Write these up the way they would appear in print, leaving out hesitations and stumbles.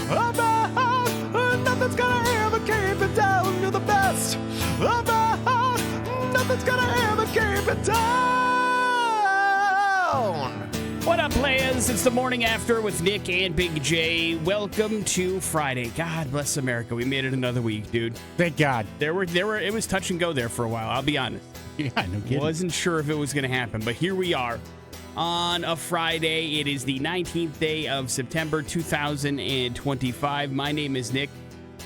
Nothing's gonna ever keep it down. You're the best. Nothing's gonna ever keep it down. What up, players? It's the morning after with Nick and Big J. Welcome to Friday. God bless America. We made it another week, dude. Thank God. It was touch and go there for a while. I'll be honest. Yeah, no kidding. Wasn't sure if it was going to happen, but here we are on a Friday. It is the 19th day of September 2025. My name is Nick.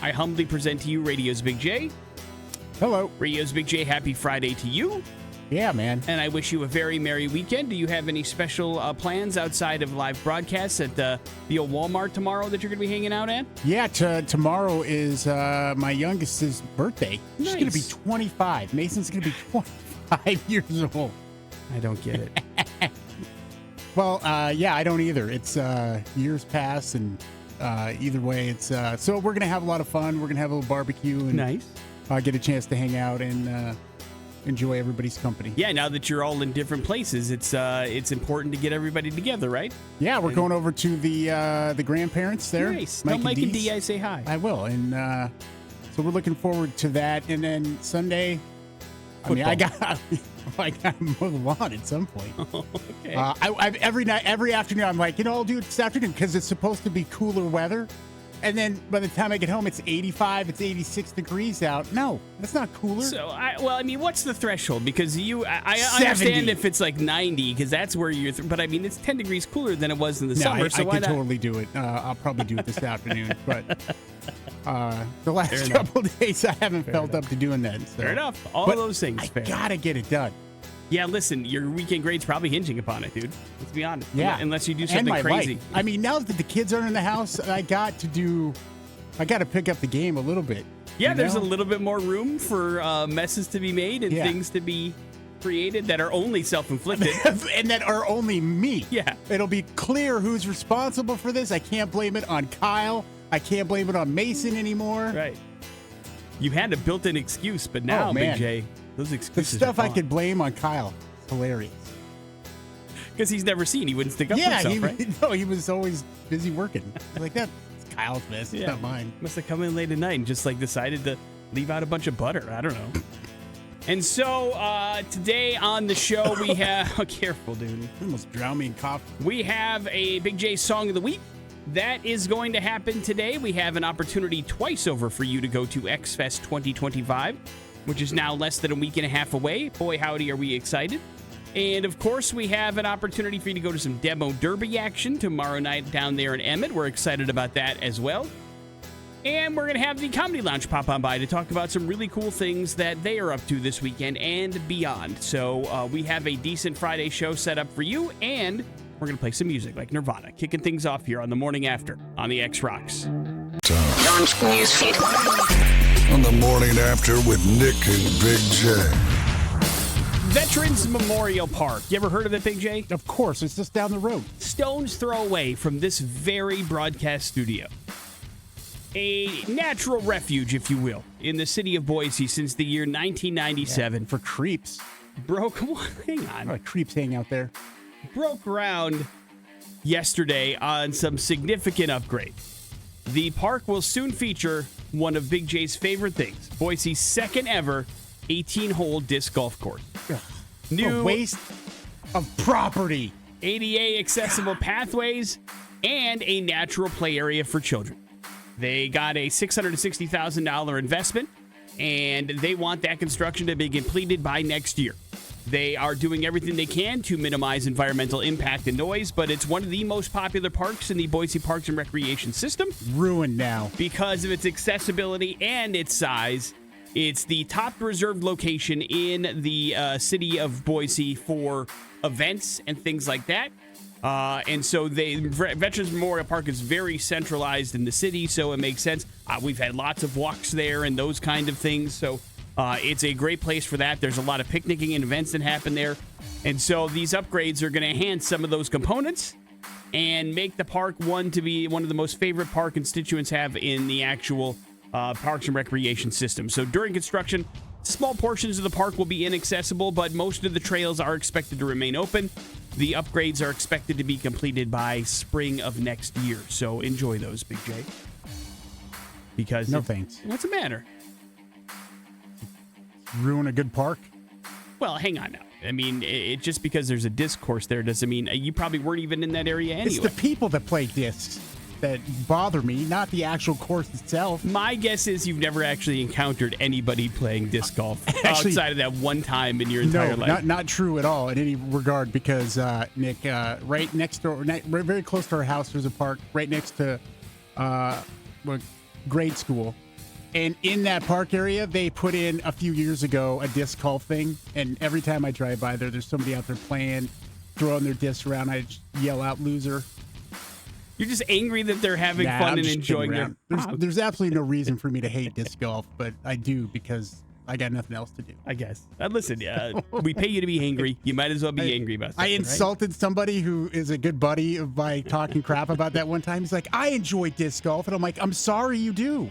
I humbly present to you Radio's Big J. Hello. Radio's Big J, happy Friday to you. Yeah, man. And I wish you a very merry weekend. Do you have any special plans outside of live broadcasts at the old Walmart tomorrow that you're going to be hanging out at? Yeah, tomorrow is my youngest's birthday. Nice. She's going to be 25. Mason's going to be 25 years old. I don't get it. Well, yeah, I don't either. It's years pass, and either way, it's so we're going to have a lot of fun. We're going to have a little barbecue and Nice. Get a chance to hang out and enjoy everybody's company. Yeah, now that you're all in different places, it's important to get everybody together, right? Yeah, we're going over to the grandparents there. Nice. Tell Mike and Dee's. Dee I say hi. I will, and so we're looking forward to that. And then Sunday, I got to mow the lawn at some point. Okay. Every afternoon, I'm like, I'll do it this afternoon because it's supposed to be cooler weather. And then by the time I get home, it's 85, it's 86 degrees out. No, that's not cooler. So, what's the threshold? Because I 70. understand if it's like 90, because that's where you're, but I mean, it's 10 degrees cooler than it was in the summer. I why could not? totally do it. I'll probably do it this afternoon. But the last couple of days, I haven't felt up to doing that. So. Fair enough. All of those things. I fair. gotta get it done. Yeah, listen, your weekend grade's probably hinging upon it, dude. Let's be honest. Yeah. Unless you do And something my crazy. life. I mean, now that the kids are in the house, I got to pick up the game a little bit. Yeah, there's a little bit more room for messes to be made and things to be created that are only self-inflicted. And that are only me. Yeah. It'll be clear who's responsible for this. I can't blame it on Kyle. I can't blame it on Mason anymore. Right. You had a built-in excuse, but now, Big J, those The excuses stuff are I gone. could blame on Kyle. It's hilarious. Because he's never seen. He wouldn't stick up for himself, right? No, he was always busy working. Like, that's Kyle's mess. It's not mine. Must have come in late at night and just decided to leave out a bunch of butter. I don't know. And so today on the show we have careful, dude. You almost drowned me in coffee. We have a Big J Song of the Week. That is going to happen today. We have an opportunity twice over for you to go to X-Fest 2025, which is now less than a week and a half away. Boy, howdy, are we excited. And, of course, we have an opportunity for you to go to some demo derby action tomorrow night down there in Emmett. We're excited about that as well. And we're going to have the Comedy Lounge pop on by to talk about some really cool things that they are up to this weekend and beyond. So we have a decent Friday show set up for you, and we're going to play some music like Nirvana, kicking things off here on the morning after on the X Rocks. Launch newsfeed. On the morning after with Nick and Big J. Veterans Memorial Park. You ever heard of it, Big J? Of course, it's just down the road. Stone's throw away from this very broadcast studio. A natural refuge, if you will, in the city of Boise since the year 1997. For creeps. Come on, hang on. Creeps hang out there. Broke ground yesterday on some significant upgrade. The park will soon feature one of Big J's favorite things, Boise's second ever 18-hole disc golf course. New waste of property. ADA accessible pathways and a natural play area for children. They got a $660,000 investment, and they want that construction to be completed by next year. They are doing everything they can to minimize environmental impact and noise, but it's one of the most popular parks in the Boise Parks and Recreation System. Ruined now. Because of its accessibility and its size. It's the top reserved location in the city of Boise for events and things like that. And so Veterans Memorial Park is very centralized in the city, so it makes sense. We've had lots of walks there and those kind of things, so it's a great place for that. There's a lot of picnicking and events that happen there. And so these upgrades are going to enhance some of those components and make the park one to be one of the most favorite park constituents have in the actual Parks and Recreation system. So during construction, small portions of the park will be inaccessible, but most of the trails are expected to remain open. The upgrades are expected to be completed by spring of next year. So enjoy those, Big J. Because No thanks. What's the matter? Ruin a good park? Well, hang on now. I mean, just because there's a disc course there doesn't mean you probably weren't even in that area anyway. It's the people that play discs that bother me, not the actual course itself. My guess is you've never actually encountered anybody playing disc golf outside of that one time in your entire life. Not true at all in any regard, because Nick, right next door, very close to our house, there's a park right next to grade school. And in that park area, they put in a few years ago a disc golf thing. And every time I drive by there's somebody out there playing, throwing their discs around. I just yell out, "Loser." You're just angry that they're having fun and enjoying it. There's absolutely no reason for me to hate disc golf, but I do because I got nothing else to do. I guess. Listen, we pay you to be angry. You might as well be angry about something, I insulted somebody who is a good buddy by talking crap about that one time. He's like, "I enjoy disc golf." And I'm like, "I'm sorry you do."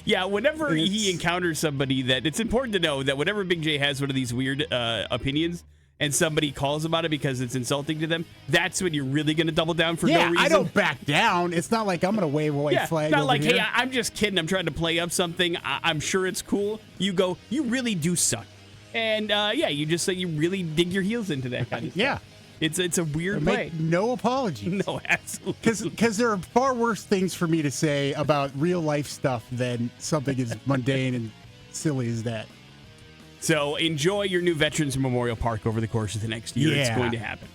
Yeah, whenever he encounters somebody it's important to know that whenever Big J has one of these weird opinions and somebody calls about it because it's insulting to them, that's when you're really going to double down for no reason. I don't back down. It's not like I'm going to wave a white flag not over like, here. hey, I'm just kidding. I'm trying to play up something. I'm sure it's cool. You go, you really do suck. And you just you really dig your heels into that kind of stuff. Yeah. It's a weird way. No apologies. No, absolutely. Because there are far worse things for me to say about real life stuff than something as mundane and silly as that. So enjoy your new Veterans Memorial Park over the course of the next year. It's going to happen.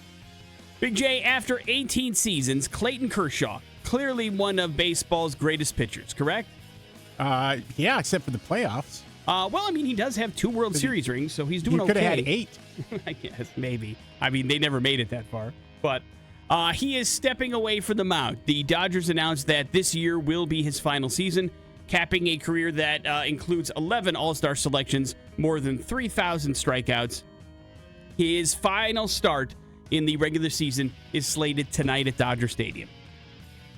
Big J, after 18 seasons, Clayton Kershaw, clearly one of baseball's greatest pitchers, correct? Yeah, except for the playoffs. Well, I mean, he does have 2 World Series rings, so he's doing okay. He could have had 8. I guess, maybe. I mean, they never made it that far. But he is stepping away from the mound. The Dodgers announced that this year will be his final season, capping a career that includes 11 All-Star selections, more than 3,000 strikeouts. His final start in the regular season is slated tonight at Dodger Stadium.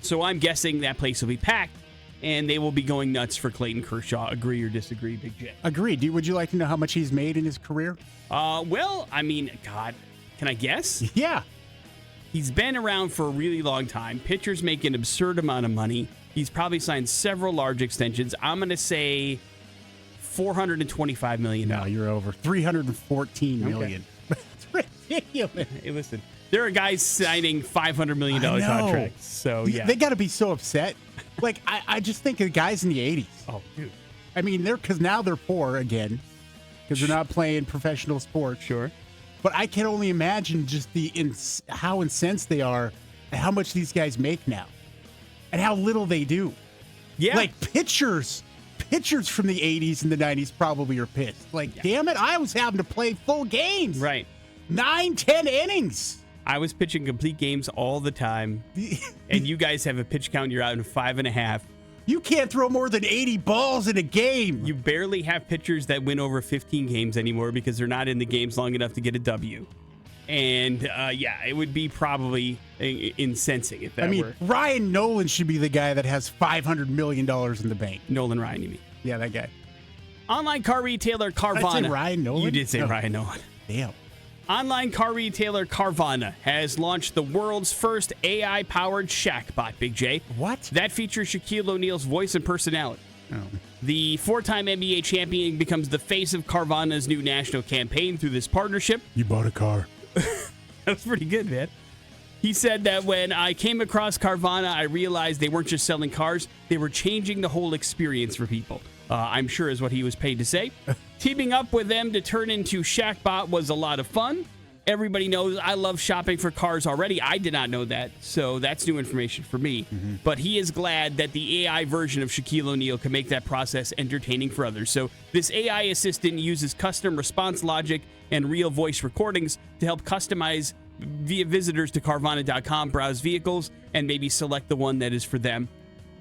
So I'm guessing that place will be packed, and they will be going nuts for Clayton Kershaw. Agree or disagree, Big J? Agreed. Would you like to know how much he's made in his career? Well, I mean, God, can I guess? Yeah. He's been around for a really long time. Pitchers make an absurd amount of money. He's probably signed several large extensions. I'm going to say $425 million. No, you're over. $314 million. That's ridiculous. Hey, listen, there are guys signing $500 million contracts. So, yeah. They got to be so upset. Like, I just think of guys in the 80s. Oh, dude. I mean, because now they're poor again because they're not playing professional sports. Sure. But I can only imagine just how incensed they are and how much these guys make now and how little they do. Yeah. Like pitchers from the 80s and the 90s probably are pissed. Like, damn it, I was having to play full games. Right. 9-10 innings. I was pitching complete games all the time, and you guys have a pitch count. You're out in 5.5. You can't throw more than 80 balls in a game. You barely have pitchers that win over 15 games anymore because they're not in the games long enough to get a W. And, it would be probably incensing if that were. Ryan Nolan should be the guy that has $500 million in the bank. Nolan Ryan, you mean? Yeah, that guy. Online car retailer Carvana. Did I say Ryan Nolan? You did say Ryan Nolan. Damn. Online car retailer Carvana has launched the world's first AI-powered Shaq bot, Big J. What? That features Shaquille O'Neal's voice and personality. Oh. The 4-time NBA champion becomes the face of Carvana's new national campaign through this partnership. You bought a car. That's pretty good, man. He said that when I came across Carvana, I realized they weren't just selling cars, they were changing the whole experience for people. I'm sure is what he was paid to say. Teaming up with them to turn into Shackbot was a lot of fun. Everybody knows I love shopping for cars already. I did not know that, so that's new information for me. Mm-hmm. But he is glad that the AI version of Shaquille O'Neal can make that process entertaining for others. So this AI assistant uses custom response logic and real voice recordings to help customize via visitors to Carvana.com, browse vehicles, and maybe select the one that is for them.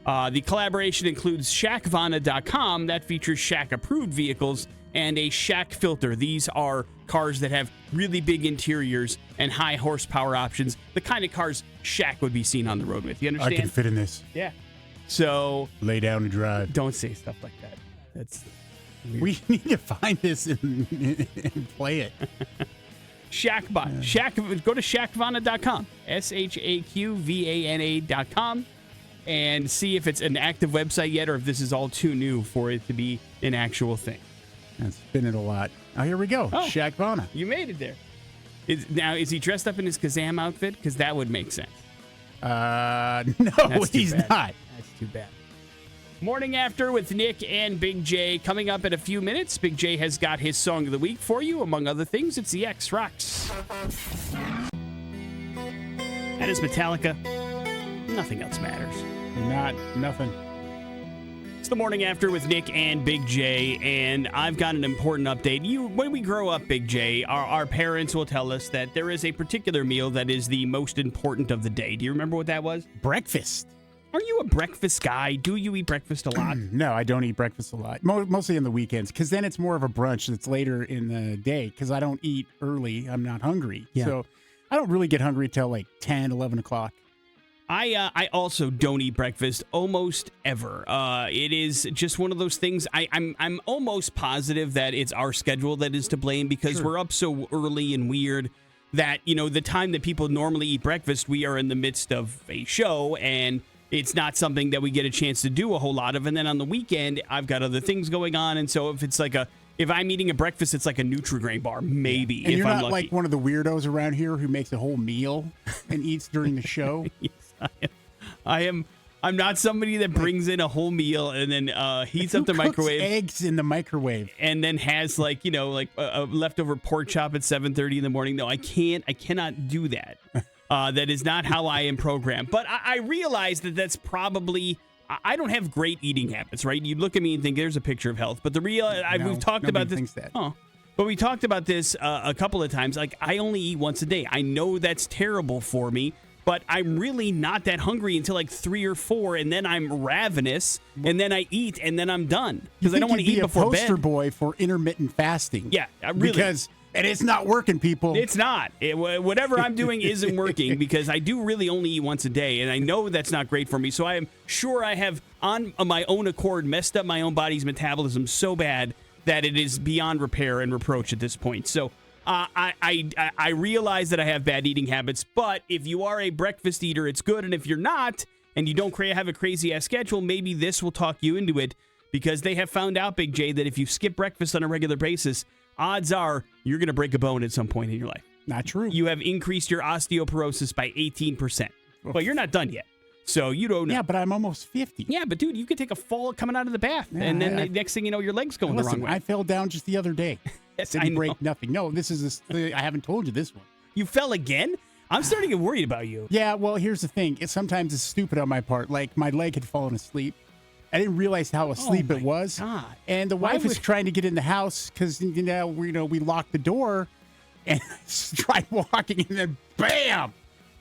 The collaboration includes Shackvana.com that features Shaq-approved vehicles and a Shaq filter. These are cars that have really big interiors and high horsepower options, the kind of cars Shaq would be seen on the road with. You understand? I can fit in this. Yeah. So lay down and drive. Don't say stuff like that. That's weird. We need to find this and play it. Shaqvana. Go to Shaqvana.com. SHAQVANA.com. And see if it's an active website yet or if this is all too new for it to be an actual thing. That's spinning a lot. Oh, here we go. Oh. Shaqvana. You made it there. Is he dressed up in his Kazam outfit? Because that would make sense. No, That's he's bad. not. That's too bad. Morning After with Nick and Big J. Coming up in a few minutes, Big J has got his song of the week for you. Among other things, it's the X Rocks. That is Metallica. Nothing else matters. Nothing. It's the Morning After with Nick and Big J, and I've got an important update. When we grow up, Big J, our parents will tell us that there is a particular meal that is the most important of the day. Do you remember what that was? Breakfast. Are you a breakfast guy? Do you eat breakfast a lot? No, I don't eat breakfast a lot. Mostly on the weekends, because then it's more of a brunch that's later in the day, because I don't eat early. I'm not hungry. Yeah. So I don't really get hungry till like 10, 11 o'clock. I also don't eat breakfast almost ever. It is just one of those things. I'm almost positive that it's our schedule that is to blame because we're up so early and weird that, the time that people normally eat breakfast, we are in the midst of a show and it's not something that we get a chance to do a whole lot of. And then on the weekend, I've got other things going on. And so if I'm eating a breakfast, it's like a Nutri-Grain bar, maybe. And if you're I'm not lucky. like one of the weirdos around here who makes a whole meal and eats during the show. Yes, I am. I'm not somebody that brings in a whole meal and then heats up the microwave. Eggs in the microwave. And then has a leftover pork chop at 7:30 in the morning. No, I can't. I cannot do that. That is not how I am programmed. But I realize that that's probably. I don't have great eating habits, right? You look at me and think there's a picture of health. But we've talked about this. Thinks that. Oh. But we talked about this a couple of times. Like, I only eat once a day. I know that's terrible for me. But I'm really not that hungry until like 3 or 4, and then I'm ravenous, and then I eat, and then I'm done because I don't want to eat before bed. You'd be a poster boy for intermittent fasting. Yeah, really. And it's not working, people. It's not. Whatever I'm doing isn't working because I do really only eat once a day, and I know that's not great for me. So I am sure I have, on my own accord, messed up my own body's metabolism so bad that it is beyond repair and reproach at this point. So I realize that I have bad eating habits, but if you are a breakfast eater, it's good. And if you're not, and you don't have a crazy-ass schedule, maybe this will talk you into it because they have found out, Big J, that if you skip breakfast on a regular basis, odds are you're going to break a bone at some point in your life. Not true. You have increased your osteoporosis by 18%. But you're not done yet. So you don't know. Yeah, but I'm almost 50. Yeah, but dude, you could take a fall coming out of the bath. And then the next thing you know, your leg's going the wrong way. I fell down just the other day. Yes, Didn't I know. break nothing. No, I haven't told you this one. You fell again? I'm starting to get worried about you. Yeah, well, here's the thing. Sometimes it's stupid on my part. Like, my leg had fallen asleep. I didn't realize how asleep it was. God. And the wife was trying to get in the house because, we locked the door. And I tried walking, and then bam!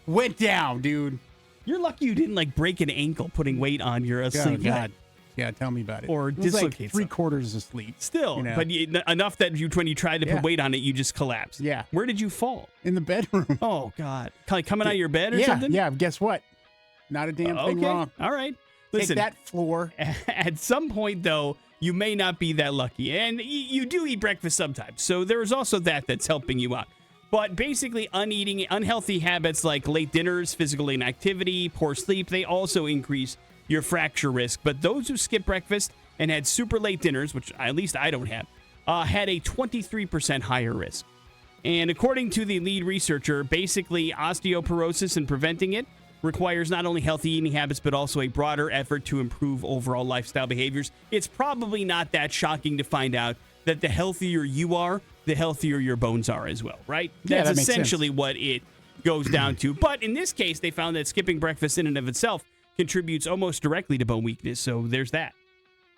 Went down, dude. You're lucky you didn't, break an ankle putting weight on your asleep. God. Yeah, tell me about it. Or it was dislocate like 3/4 asleep. Still, but enough that when you tried to put weight on it, you just collapsed. Yeah. Where did you fall? In the bedroom. Oh, God. Coming out of your bed or something? Yeah, guess what? Not a damn thing wrong. All right. Listen, Take that, floor. At some point, though, you may not be that lucky. And you do eat breakfast sometimes. So there's also that's helping you out. But basically, unhealthy habits like late dinners, physical inactivity, poor sleep, they also increase your fracture risk. But those who skip breakfast and had super late dinners, which at least I don't have, had a 23% higher risk. And according to the lead researcher, basically osteoporosis and preventing it requires not only healthy eating habits, but also a broader effort to improve overall lifestyle behaviors. It's probably not that shocking to find out that the healthier you are, the healthier your bones are as well, right? Yeah, That's that makes essentially sense. what it goes down to. But in this case, they found that skipping breakfast in and of itself contributes almost directly to bone weakness. So there's that.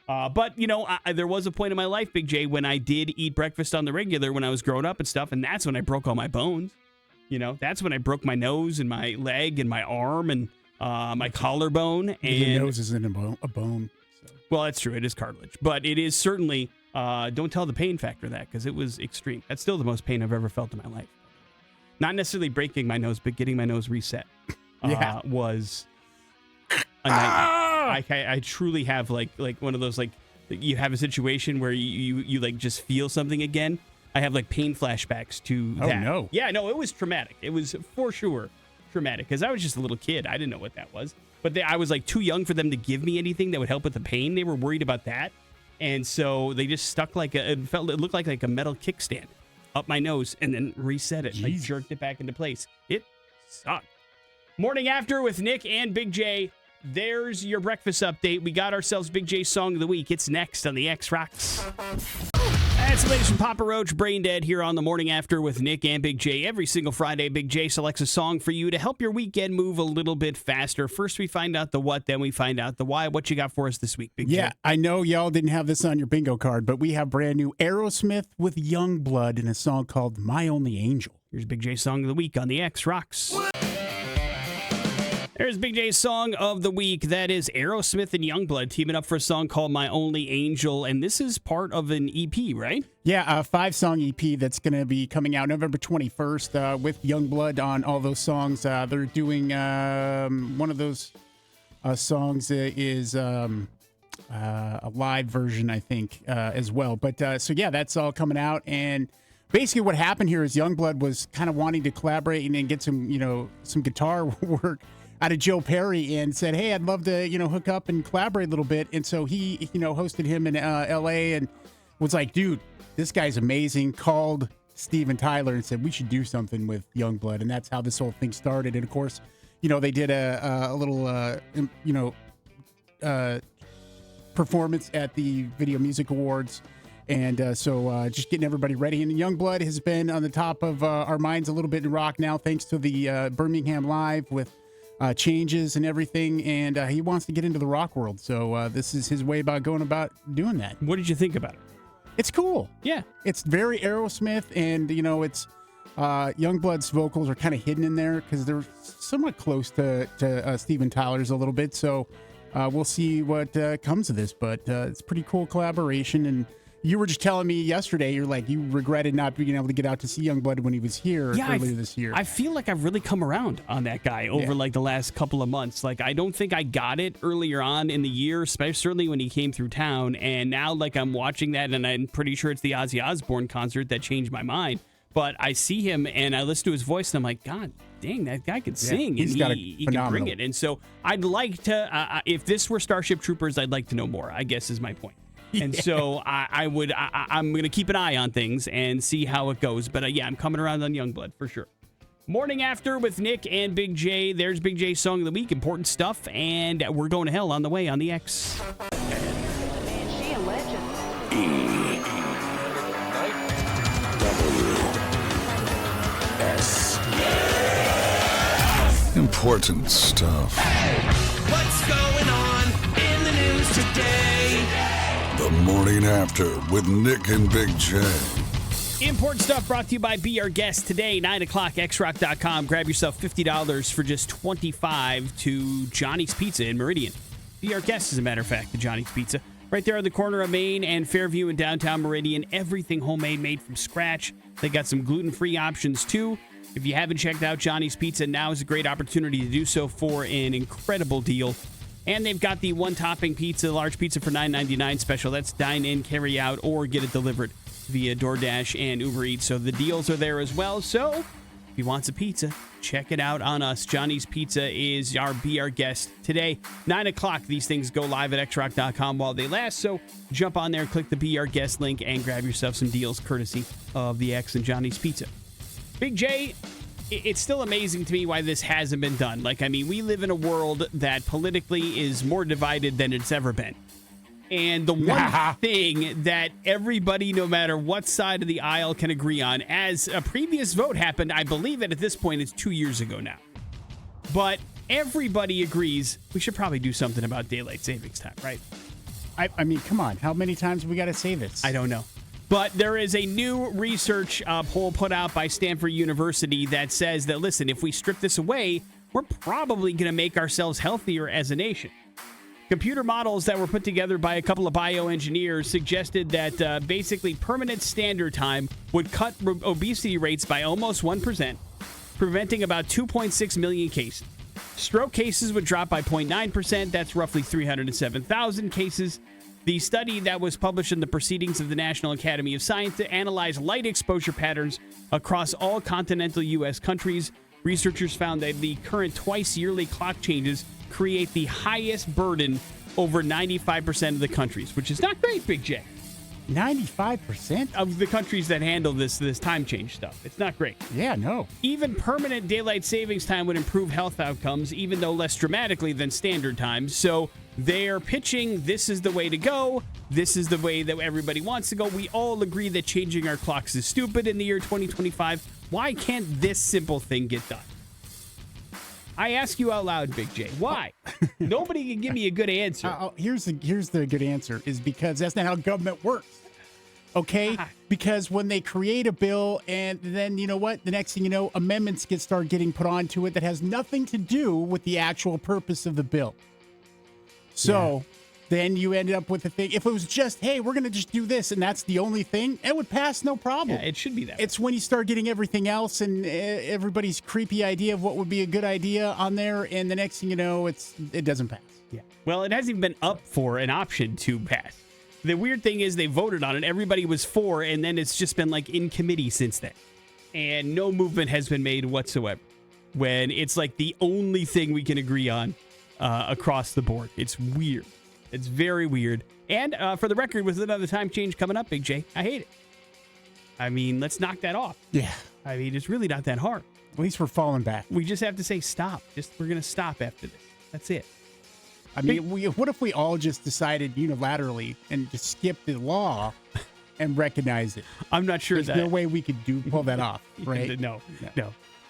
But, there was a point in my life, Big J, when I did eat breakfast on the regular when I was growing up and stuff, and that's when I broke all my bones. That's when I broke my nose and my leg and my arm and my collarbone. And the nose isn't a bone. So. Well, that's true. It is cartilage. But it is certainly, don't tell the pain factor that because it was extreme. That's still the most pain I've ever felt in my life. Not necessarily breaking my nose, but getting my nose reset was a nightmare. I truly have like one of those, you have a situation where you just feel something again. I have like pain flashbacks to that. Oh, no. Yeah, no, it was traumatic. It was for sure traumatic because I was just a little kid. I didn't know what that was. But I was like too young for them to give me anything that would help with the pain. They were worried about that. And so they just stuck it looked like a metal kickstand up my nose and then reset it. Like jerked it back into place. It sucked. Morning After with Nick and Big J. There's your breakfast update. We got ourselves Big J Song of the Week. It's next on the X Rocks. That's the latest from Papa Roach, Brain Dead, here on the Morning After with Nick and Big J. Every single Friday, Big J selects a song for you to help your weekend move a little bit faster. First, we find out the what, then we find out the why. What you got for us this week, Big J? Yeah, I know y'all didn't have this on your bingo card, but we have brand new Aerosmith with Yungblud in a song called My Only Angel. Here's Big J Song of the Week on the X Rocks. There's Big J's Song of the Week. That is Aerosmith and Yungblud teaming up for a song called My Only Angel. And this is part of an EP, right? Yeah, a 5-song EP that's going to be coming out November 21st with Yungblud on all those songs. They're doing one of those songs is a live version, I think, as well. But so, yeah, that's all coming out. And basically what happened here is Yungblud was kind of wanting to collaborate and get some guitar work out of Joe Perry and said, hey, I'd love to, hook up and collaborate a little bit. And so he, hosted him in L.A. and was like, dude, this guy's amazing. Called Steven Tyler and said, we should do something with Yungblud. And that's how this whole thing started. And, of course, they did a little, performance at the Video Music Awards. And so just getting everybody ready. And Yungblud has been on the top of our minds a little bit in rock now, thanks to the Birmingham Live with changes and everything, and he wants to get into the rock world. So this is his way about going about doing that. What did you think about it? It's cool. Yeah. It's very Aerosmith, and, it's Youngblood's vocals are kind of hidden in there because they're somewhat close to Steven Tyler's a little bit. So we'll see what comes of this, but it's a pretty cool collaboration. And you were just telling me yesterday, you're like, you regretted not being able to get out to see Yungblud when he was here earlier this year. I feel like I've really come around on that guy over like the last couple of months. Like, I don't think I got it earlier on in the year, especially certainly when he came through town. And now, like, I'm watching that, and I'm pretty sure it's the Ozzy Osbourne concert that changed my mind. But I see him, and I listen to his voice, and I'm like, God dang, that guy can sing. He's and he can bring it. And so I'd like to, if this were Starship Troopers, I'd like to know more, I guess is my point. And so I'm going to keep an eye on things and see how it goes. But yeah, I'm coming around on Yungblud for sure. Morning After with Nick and Big J. There's Big J's Song of the Week. Important stuff. And we're going to hell on the way on the X. Man, she a legend. Important stuff. What's going on in the news today? The Morning After with Nick and Big J. Important stuff brought to you by Be Our Guest today, 9 o'clock, xrock.com. Grab yourself $50 for just $25 to Johnny's Pizza in Meridian. Be Our Guest, as a matter of fact, to Johnny's Pizza. Right there on the corner of Main and Fairview in downtown Meridian. Everything homemade, made from scratch. They got some gluten-free options, too. If you haven't checked out Johnny's Pizza, now is a great opportunity to do so for an incredible deal. And they've got the one-topping pizza, large pizza for $9.99 special. That's dine in, carry out, or get it delivered via DoorDash and Uber Eats. So the deals are there as well. So if you want some pizza, check it out on us. Johnny's Pizza is Be Our Guest today. 9 o'clock, these things go live at xrock.com while they last. So jump on there, click the Be Our Guest link, and grab yourself some deals courtesy of the X and Johnny's Pizza. Big J, it's still amazing to me why this hasn't been done. Like, I mean, we live in a world that politically is more divided than it's ever been. And the one thing that everybody, no matter what side of the aisle, can agree on, as a previous vote happened, I believe that at this point it's 2 years ago now. But everybody agrees we should probably do something about daylight savings time, right? I mean, come on. How many times have we got to say this? I don't know. But there is a new research poll put out by Stanford University that says that, listen, if we strip this away, we're probably going to make ourselves healthier as a nation. Computer models that were put together by a couple of bioengineers suggested that basically permanent standard time would cut obesity rates by almost 1%, preventing about 2.6 million cases. Stroke cases would drop by 0.9%. That's roughly 307,000 cases. The study that was published in the Proceedings of the National Academy of Science to analyze light exposure patterns across all continental U.S. countries. Researchers found that the current twice-yearly clock changes create the highest burden over 95% of the countries, which is not great, Big J. 95% of the countries that handle this time change stuff. It's not great. Yeah, no. Even permanent daylight savings time would improve health outcomes, even though less dramatically than standard time. So they're pitching, this is the way to go. This is the way that everybody wants to go. We all agree that changing our clocks is stupid in the year 2025. Why can't this simple thing get done? I ask you out loud, Big J. Why? Nobody can give me a good answer. Here's the good answer, is because that's not how government works. Okay? Because when they create a bill and then, you know what? The next thing you know, amendments start getting put onto it that has nothing to do with the actual purpose of the bill. So then you ended up with a thing. If it was just, hey, we're going to just do this and that's the only thing, it would pass no problem. Yeah, it should be that way. It's when you start getting everything else and everybody's creepy idea of what would be a good idea on there, and the next thing you know, it doesn't pass. Yeah. Well, it hasn't even been up for an option to pass. The weird thing is they voted on it. Everybody was for, and then it's just been like in committee since then. And no movement has been made whatsoever. When it's like the only thing we can agree on across the board. It's weird. It's very weird. And for the record, with another time change coming up, Big J, I hate it. I mean, let's knock that off. Yeah. I mean, it's really not that hard. At least we're falling back. We just have to say stop. We're going to stop after this. That's it. I mean, what if we all just decided unilaterally and just skip the law and recognize it? I'm not sure There's no way we could pull that off, right? No.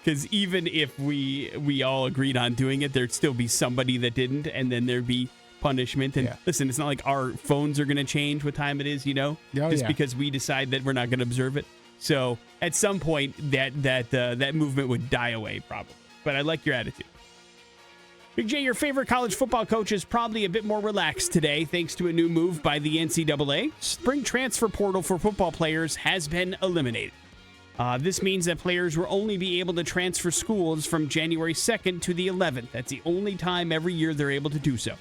Because even if we all agreed on doing it, there'd still be somebody that didn't, and then there'd be punishment. And listen, it's not like our phones are going to change what time it is, just because we decide that we're not going to observe it. So at some point, that movement would die away, probably. But I like your attitude. Big J, your favorite college football coach is probably a bit more relaxed today thanks to a new move by the NCAA. Spring transfer portal for football players has been eliminated. This means that players will only be able to transfer schools from January 2nd to the 11th. That's the only time every year they're able to do so.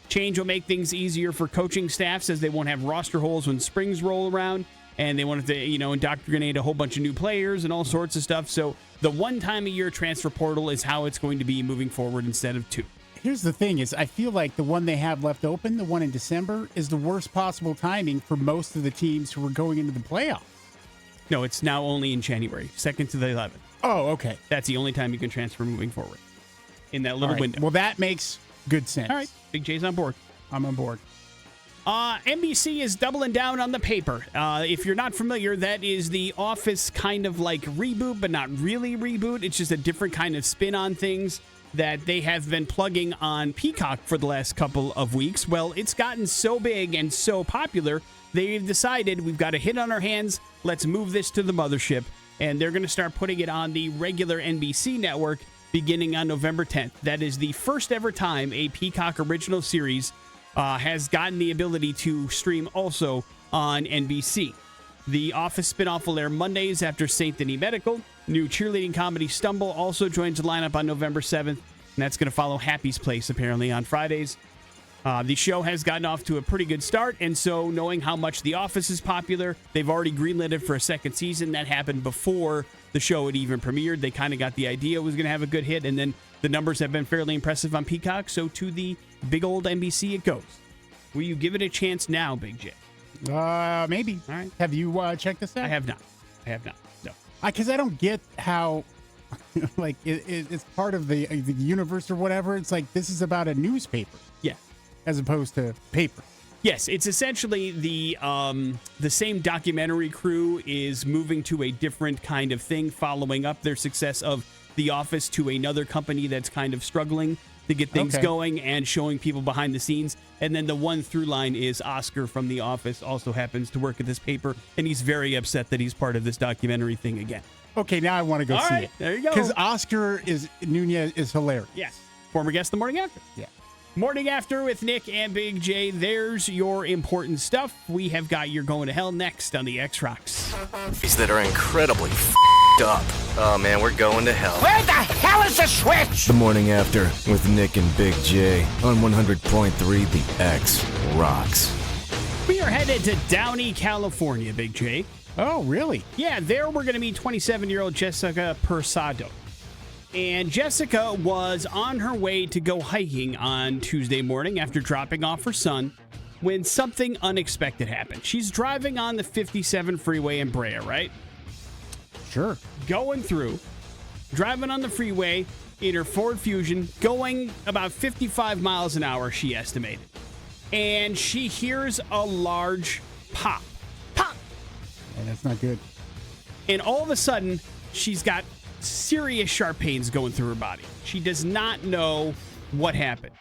Change will make things easier for coaching staffs as they won't have roster holes when springs roll around, and they want to, indoctrinate a whole bunch of new players and all sorts of stuff. So the one time a year transfer portal is how it's going to be moving forward instead of two. Here's the thing is I feel like the one they have left open, the one in December, is the worst possible timing for most of the teams who are going into the playoffs. No, it's now only in January, 2nd to the 11th. Oh, okay. That's the only time you can transfer moving forward in that little window. Well, that makes good sense. All right. Big J's on board. I'm on board. NBC is doubling down on the paper. If you're not familiar, that is the Office kind of like reboot, but not really reboot. It's just a different kind of spin on things that they have been plugging on Peacock for the last couple of weeks. Well, it's gotten so big and so popular, they've decided we've got a hit on our hands. Let's move this to the mothership. And they're going to start putting it on the regular NBC network beginning on November 10th. That is the first ever time a Peacock original series has gotten the ability to stream also on NBC. The Office spinoff will air Mondays after St. Denis Medical. New cheerleading comedy Stumble also joins the lineup on November 7th, and that's going to follow Happy's Place apparently on Fridays. The show has gotten off to a pretty good start, and so knowing how much The Office is popular, they've already greenlit it for a second season. That happened before the show had even premiered. They kind of got the idea it was going to have a good hit, and then the numbers have been fairly impressive on Peacock, so to the big old NBC it goes. Will you give it a chance now, Big J? Maybe. All right. Have you checked this out? I have not. No. Because I don't get how, like, it's part of the universe or whatever. It's like this is about a newspaper. Yeah. As opposed to paper. Yes, it's essentially the same documentary crew is moving to a different kind of thing, following up their success of The Office to another company that's kind of struggling to get things going and showing people behind the scenes. And then the one through line is Oscar from The Office also happens to work at this paper, and he's very upset that he's part of this documentary thing again. Okay, now I want to go see it. There you go. Because Oscar Nunez is hilarious. Yes. Former guest the morning after. Yeah. Morning After with Nick and Big J. There's your important stuff. We have got your Going to Hell next on the X-Rocks. That are incredibly f***ed up. Oh man, we're going to hell. Where the hell is the switch? The Morning After with Nick and Big J on 100.3 The X Rocks. We are headed to Downey, California, Big J. Oh, really? Yeah, there we're going to meet 27-year-old Jessica Persado. And Jessica was on her way to go hiking on Tuesday morning after dropping off her son when something unexpected happened. She's driving on the 57 freeway in Brea, right? Sure. Going through, driving on the freeway in her Ford Fusion, going about 55 miles an hour, she estimated. And she hears a large pop. Pop! Yeah, that's not good. And all of a sudden, she's got serious sharp pains going through her body. She does not know what happened.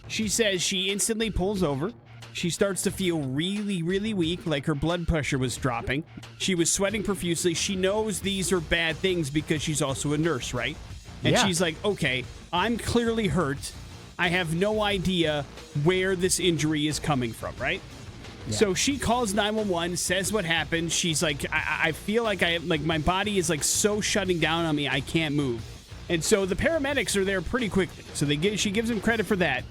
She says she instantly pulls over. She starts to feel really, really weak, like her blood pressure was dropping. She was sweating profusely. She knows these are bad things because she's also a nurse, right? And Yeah. she's like, okay, I'm clearly hurt. I have no idea where this injury is coming from, right? Yeah. So she calls 911, says what happened. She's like, I feel like my body is like so shutting down on me, I can't move. And so the paramedics are there pretty quickly. So she gives them credit for that.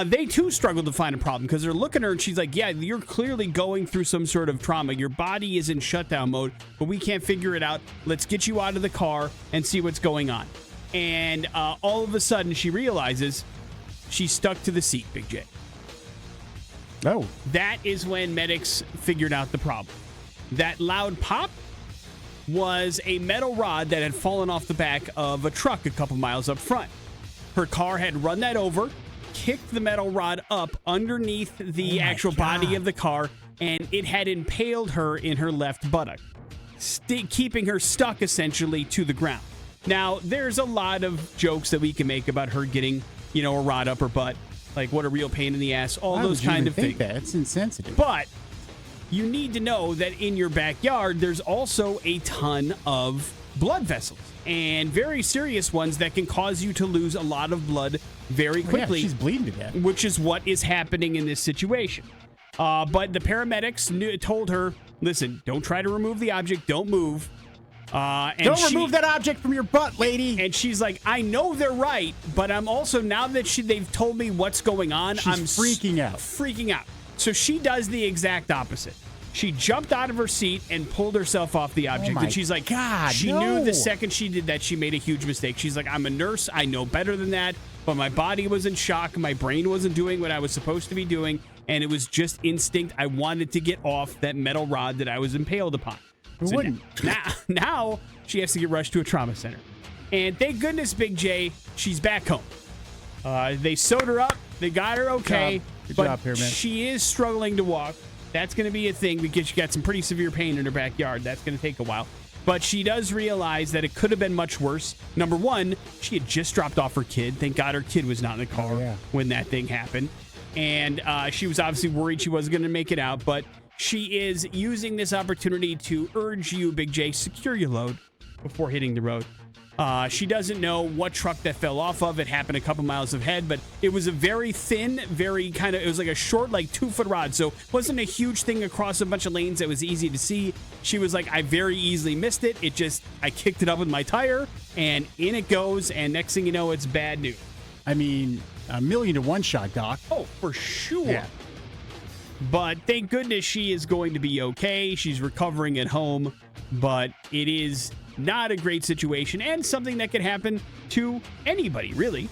They too struggle to find a problem because they're looking at her and she's like, yeah, you're clearly going through some sort of trauma. Your body is in shutdown mode, but we can't figure it out. Let's get you out of the car and see what's going on. And all of a sudden she realizes she's stuck to the seat, Big J. Oh. That is when medics figured out the problem. That loud pop was a metal rod that had fallen off the back of a truck a couple miles up front. Her car had run that over, kicked the metal rod up underneath the actual body of the car, and it had impaled her in her left buttock, keeping her stuck essentially to the ground. Now, there's a lot of jokes that we can make about her getting, a rod up her butt. Like, what a real pain in the ass, all Why those would you kind even of think things. that? It's insensitive. But you need to know that in your backyard, there's also a ton of blood vessels and very serious ones that can cause you to lose a lot of blood very quickly. Yeah, she's bleeding to death. Which is what is happening in this situation. But the paramedics told her, listen, don't try to remove the object. Don't move. Don't remove that object from your butt, lady. And she's like, I know they're right, but I'm also, now that they've told me what's going on, I'm freaking out. Freaking out. So she does the exact opposite. She jumped out of her seat and pulled herself off the object. my And she's like, God, she no. knew the second she did that, she made a huge mistake. She's like, I'm a nurse. I know better than that. But my body was in shock. My brain wasn't doing what I was supposed to be doing. And it was just instinct. I wanted to get off that metal rod that I was impaled upon. Who wouldn't? Now she has to get rushed to a trauma center. And thank goodness, Big J, she's back home. They sewed her up. They got her okay. Good but job, Pyramid. she is struggling to walk. That's going to be a thing because she got some pretty severe pain in her backyard. That's going to take a while. But she does realize that it could have been much worse. Number one, she had just dropped off her kid. Thank God her kid was not in the car when that thing happened. And she was obviously worried she wasn't going to make it out. But she is using this opportunity to urge you, Big J, secure your load before hitting the road. She doesn't know what truck that fell off of. It happened a couple miles ahead, but it was a very thin, it was like a short, 2-foot rod. So it wasn't a huge thing across a bunch of lanes that was easy to see. She was like, I very easily missed it. I kicked it up with my tire and in it goes. And next thing you know, it's bad news. I mean, 1,000,000 to 1 shot, Doc. Oh, for sure. Yeah. But thank goodness she is going to be okay. She's recovering at home, but it is not a great situation and something that could happen to anybody, really.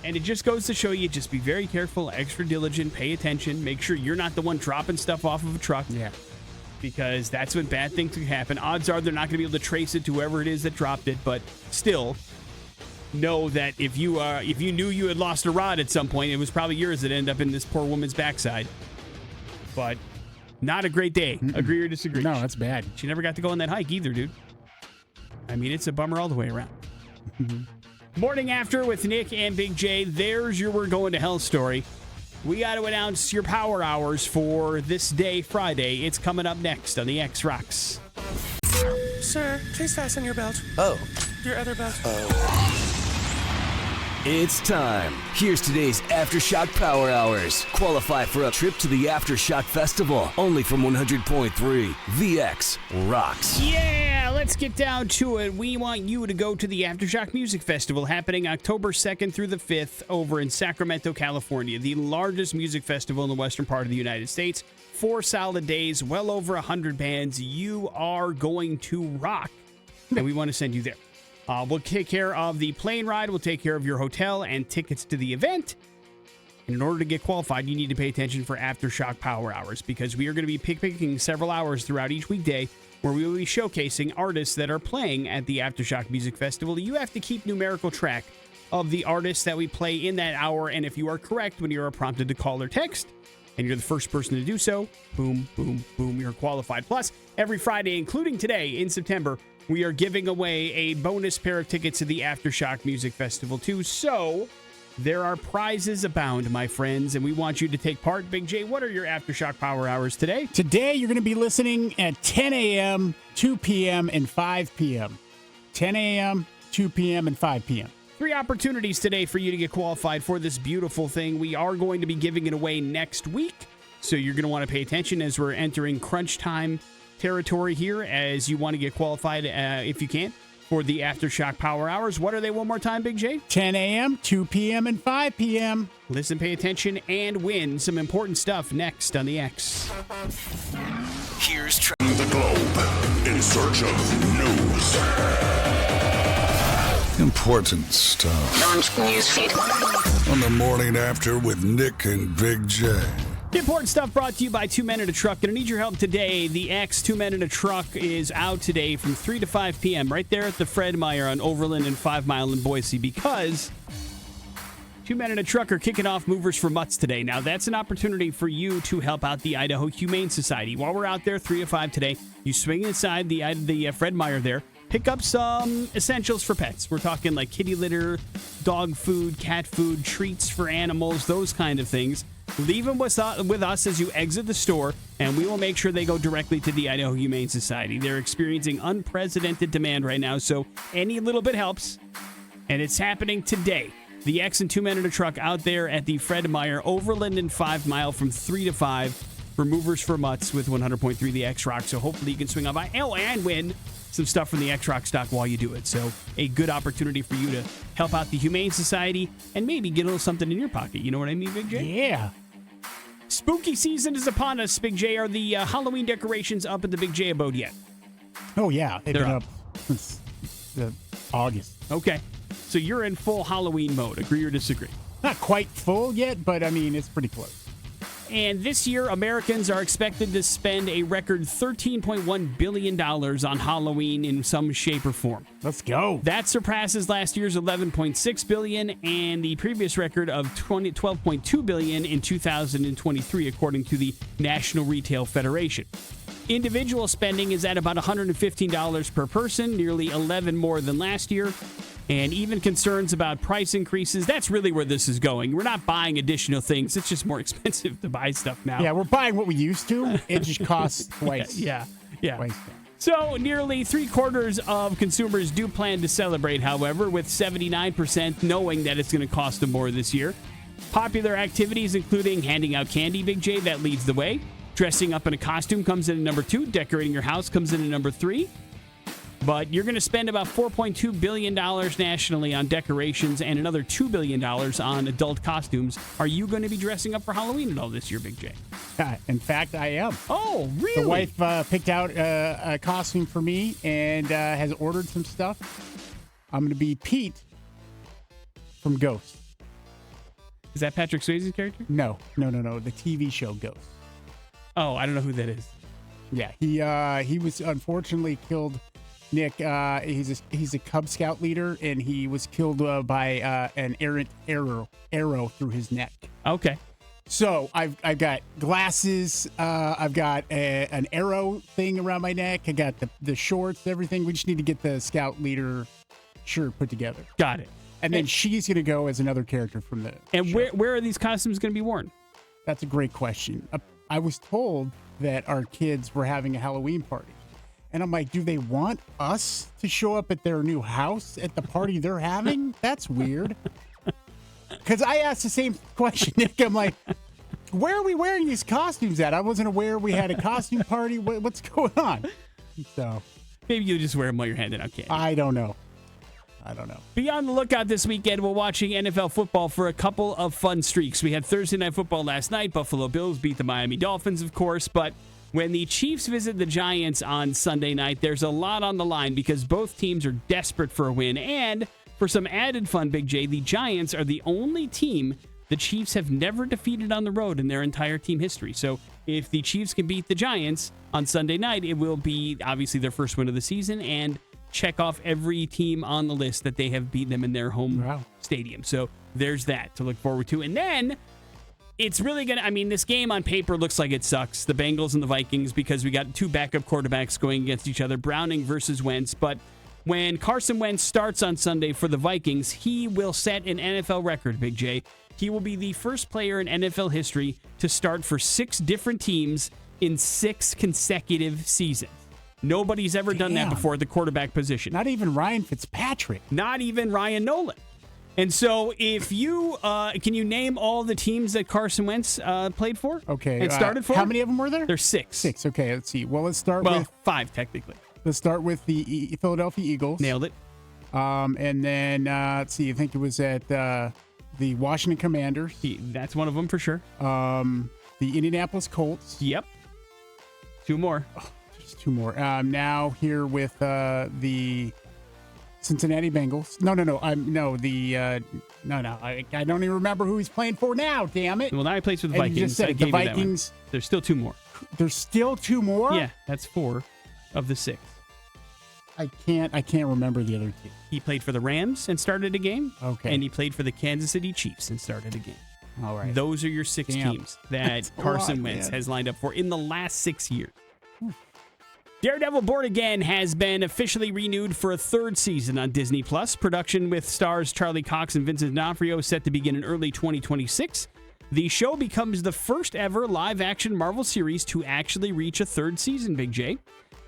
And it just goes to show you, just be very careful, extra diligent, pay attention, make sure you're not the one dropping stuff off of a truck. Yeah. Because that's when bad things can happen. Odds are they're not going to be able to trace it to whoever it is that dropped it, but still, know that if you knew you had lost a rod at some point, it was probably yours that ended up in this poor woman's backside. But not a great day. Agree or disagree? No, that's bad. She never got to go on that hike either, dude. I mean, it's a bummer all the way around. Morning After with Nick and Big J. There's your We're Going to Hell story. We got to announce your power hours for this day, Friday. It's coming up next on the X Rocks. Sir, please fasten your belt. Oh. Your other belt. It's time. Here's today's Aftershock Power Hours. Qualify for a trip to the Aftershock Festival, only from 100.3 VX Rocks. Yeah, Well, let's get down to it. We want you to go to the Aftershock Music Festival happening October 2nd through the 5th over in Sacramento, California, the largest music festival in the western part of the United States. 4 solid days, well over 100 bands. You are going to rock, and we want to send you there. We'll take care of the plane ride. We'll take care of your hotel and tickets to the event. And in order to get qualified, you need to pay attention for Aftershock Power Hours because we are going to be picking several hours throughout each weekday where we will be showcasing artists that are playing at the Aftershock Music Festival. You have to keep numerical track of the artists that we play in that hour, and if you are correct when you are prompted to call or text, and you're the first person to do so, boom, boom, boom, you're qualified. Plus, every Friday, including today in September, we are giving away a bonus pair of tickets to the Aftershock Music Festival, too. So, there are prizes abound, my friends, and we want you to take part. Big J, what are your Aftershock Power Hours today? Today, you're going to be listening at 10 a.m., 2 p.m., and 5 p.m. 10 a.m., 2 p.m., and 5 p.m. 3 opportunities today for you to get qualified for this beautiful thing. We are going to be giving it away next week, so you're going to want to pay attention as we're entering crunch time territory here as you want to get qualified, if you can, for the Aftershock Power Hours. What are they one more time, Big J? 10 a.m., 2 p.m., and 5 p.m. Listen, pay attention, and win some important stuff next on the X. Here's The globe in search of news. Important stuff. Launch newsfeed. On the morning after with Nick and Big J. The important stuff brought to you by 2 Men in a Truck. Gonna need your help today. The X 2 Men in a Truck is out today from 3 to 5 p.m. right there at the Fred Meyer on Overland and 5 Mile in Boise because 2 Men in a Truck are kicking off Movers for Mutts today. Now, that's an opportunity for you to help out the Idaho Humane Society. While we're out there 3 to 5 today, you swing inside the Fred Meyer there. Pick up some essentials for pets. We're talking like kitty litter, dog food, cat food, treats for animals, those kind of things. Leave them with us as you exit the store, and we will make sure they go directly to the Idaho Humane Society. They're experiencing unprecedented demand right now, so any little bit helps, and it's happening today. The X and 2 Men in a Truck out there at the Fred Meyer, Overland and 5 Mile from 3 to 5 for Movers for Mutts with 100.3 The X Rock, so hopefully you can swing on by and win some stuff from the X-Rock stock while you do it. So a good opportunity for you to help out the Humane Society and maybe get a little something in your pocket. You know what I mean, Big J? Yeah. Spooky season is upon us, Big J. Are the Halloween decorations up at the Big J abode yet? Oh, yeah. They've They're been up. up since August. Okay. So you're in full Halloween mode. Agree or disagree? Not quite full yet, but, I mean, it's pretty close. And this year, Americans are expected to spend a record $13.1 billion on Halloween in some shape or form. Let's go. That surpasses last year's $11.6 billion and the previous record of $12.2 billion in 2023, according to the National Retail Federation. Individual spending is at about $115 per person, nearly $11 more than last year. And even concerns about price increases, that's really where this is going. We're not buying additional things. It's just more expensive to buy stuff now. Yeah, we're buying what we used to. It just costs twice. Yeah. Twice. So nearly 3/4 of consumers do plan to celebrate, however, with 79% knowing that it's going to cost them more this year. Popular activities including handing out candy, Big J, that leads the way. Dressing up in a costume comes in at number 2. Decorating your house comes in at number 3. But you're going to spend about $4.2 billion nationally on decorations and another $2 billion on adult costumes. Are you going to be dressing up for Halloween at all this year, Big J? In fact, I am. Oh, really? The wife picked out a costume for me and has ordered some stuff. I'm going to be Pete from Ghost. Is that Patrick Swayze's character? No. The TV show Ghost. Oh, I don't know who that is. Yeah, he was unfortunately killed. Nick, he's a Cub Scout leader, and he was killed by an errant arrow through his neck. Okay. So I've got glasses. I've got an arrow thing around my neck. I got the shorts, everything. We just need to get the Scout leader shirt put together. Got it. And then she's going to go as another character from the show. Where are these costumes going to be worn? That's a great question. I was told that our kids were having a Halloween party. And I'm like, do they want us to show up at their new house at the party they're having? That's weird. Because I asked the same question, Nick. I'm like, where are we wearing these costumes at? I wasn't aware we had a costume party. What's going on? So Maybe you just wear them while you're handing out candy. I don't know. Be on the lookout this weekend. We're watching NFL football for a couple of fun streaks. We had Thursday Night Football last night. Buffalo Bills beat the Miami Dolphins, of course. But when the Chiefs visit the Giants on Sunday night, there's a lot on the line because both teams are desperate for a win. And for some added fun, Big J, the Giants are the only team the Chiefs have never defeated on the road in their entire team history. So if the Chiefs can beat the Giants on Sunday night, it will be obviously their first win of the season and check off every team on the list that they have beaten them in their home stadium. So there's that to look forward to. And then it's really going to, this game on paper looks like it sucks. The Bengals and the Vikings, because we got two backup quarterbacks going against each other, Browning versus Wentz. But when Carson Wentz starts on Sunday for the Vikings, he will set an NFL record, Big J. He will be the first player in NFL history to start for 6 different teams in 6 consecutive seasons. Nobody's ever done that before at the quarterback position. Not even Ryan Fitzpatrick. Not even Ryan Nolan. And so if you, can you name all the teams that Carson Wentz played for? Okay. And started for? How many of them were there? There's 6. 6. Okay, let's see. Well, let's start with 5 technically. Let's start with the Philadelphia Eagles. Nailed it. And then, let's see, I think it was at the Washington Commanders. That's one of them for sure. The Indianapolis Colts. Yep. 2 more. Just 2 more. Now here with the Cincinnati Bengals. No. I don't even remember who he's playing for now. Damn it. Well, now he plays for the And Vikings. you just said the Vikings. There's still 2 more. There's still 2 more. Yeah, that's 4 of the 6. I can't remember the other team. He played for the Rams and started a game. Okay. And he played for the Kansas City Chiefs and started a game. All right. Those are your 6 teams that Carson Wentz man. has lined up for in the last 6 years. Daredevil Born Again has been officially renewed for a 3rd season on Disney+. Production with stars Charlie Cox and Vincent D'Onofrio set to begin in early 2026. The show becomes the first ever live-action Marvel series to actually reach a 3rd season, Big J.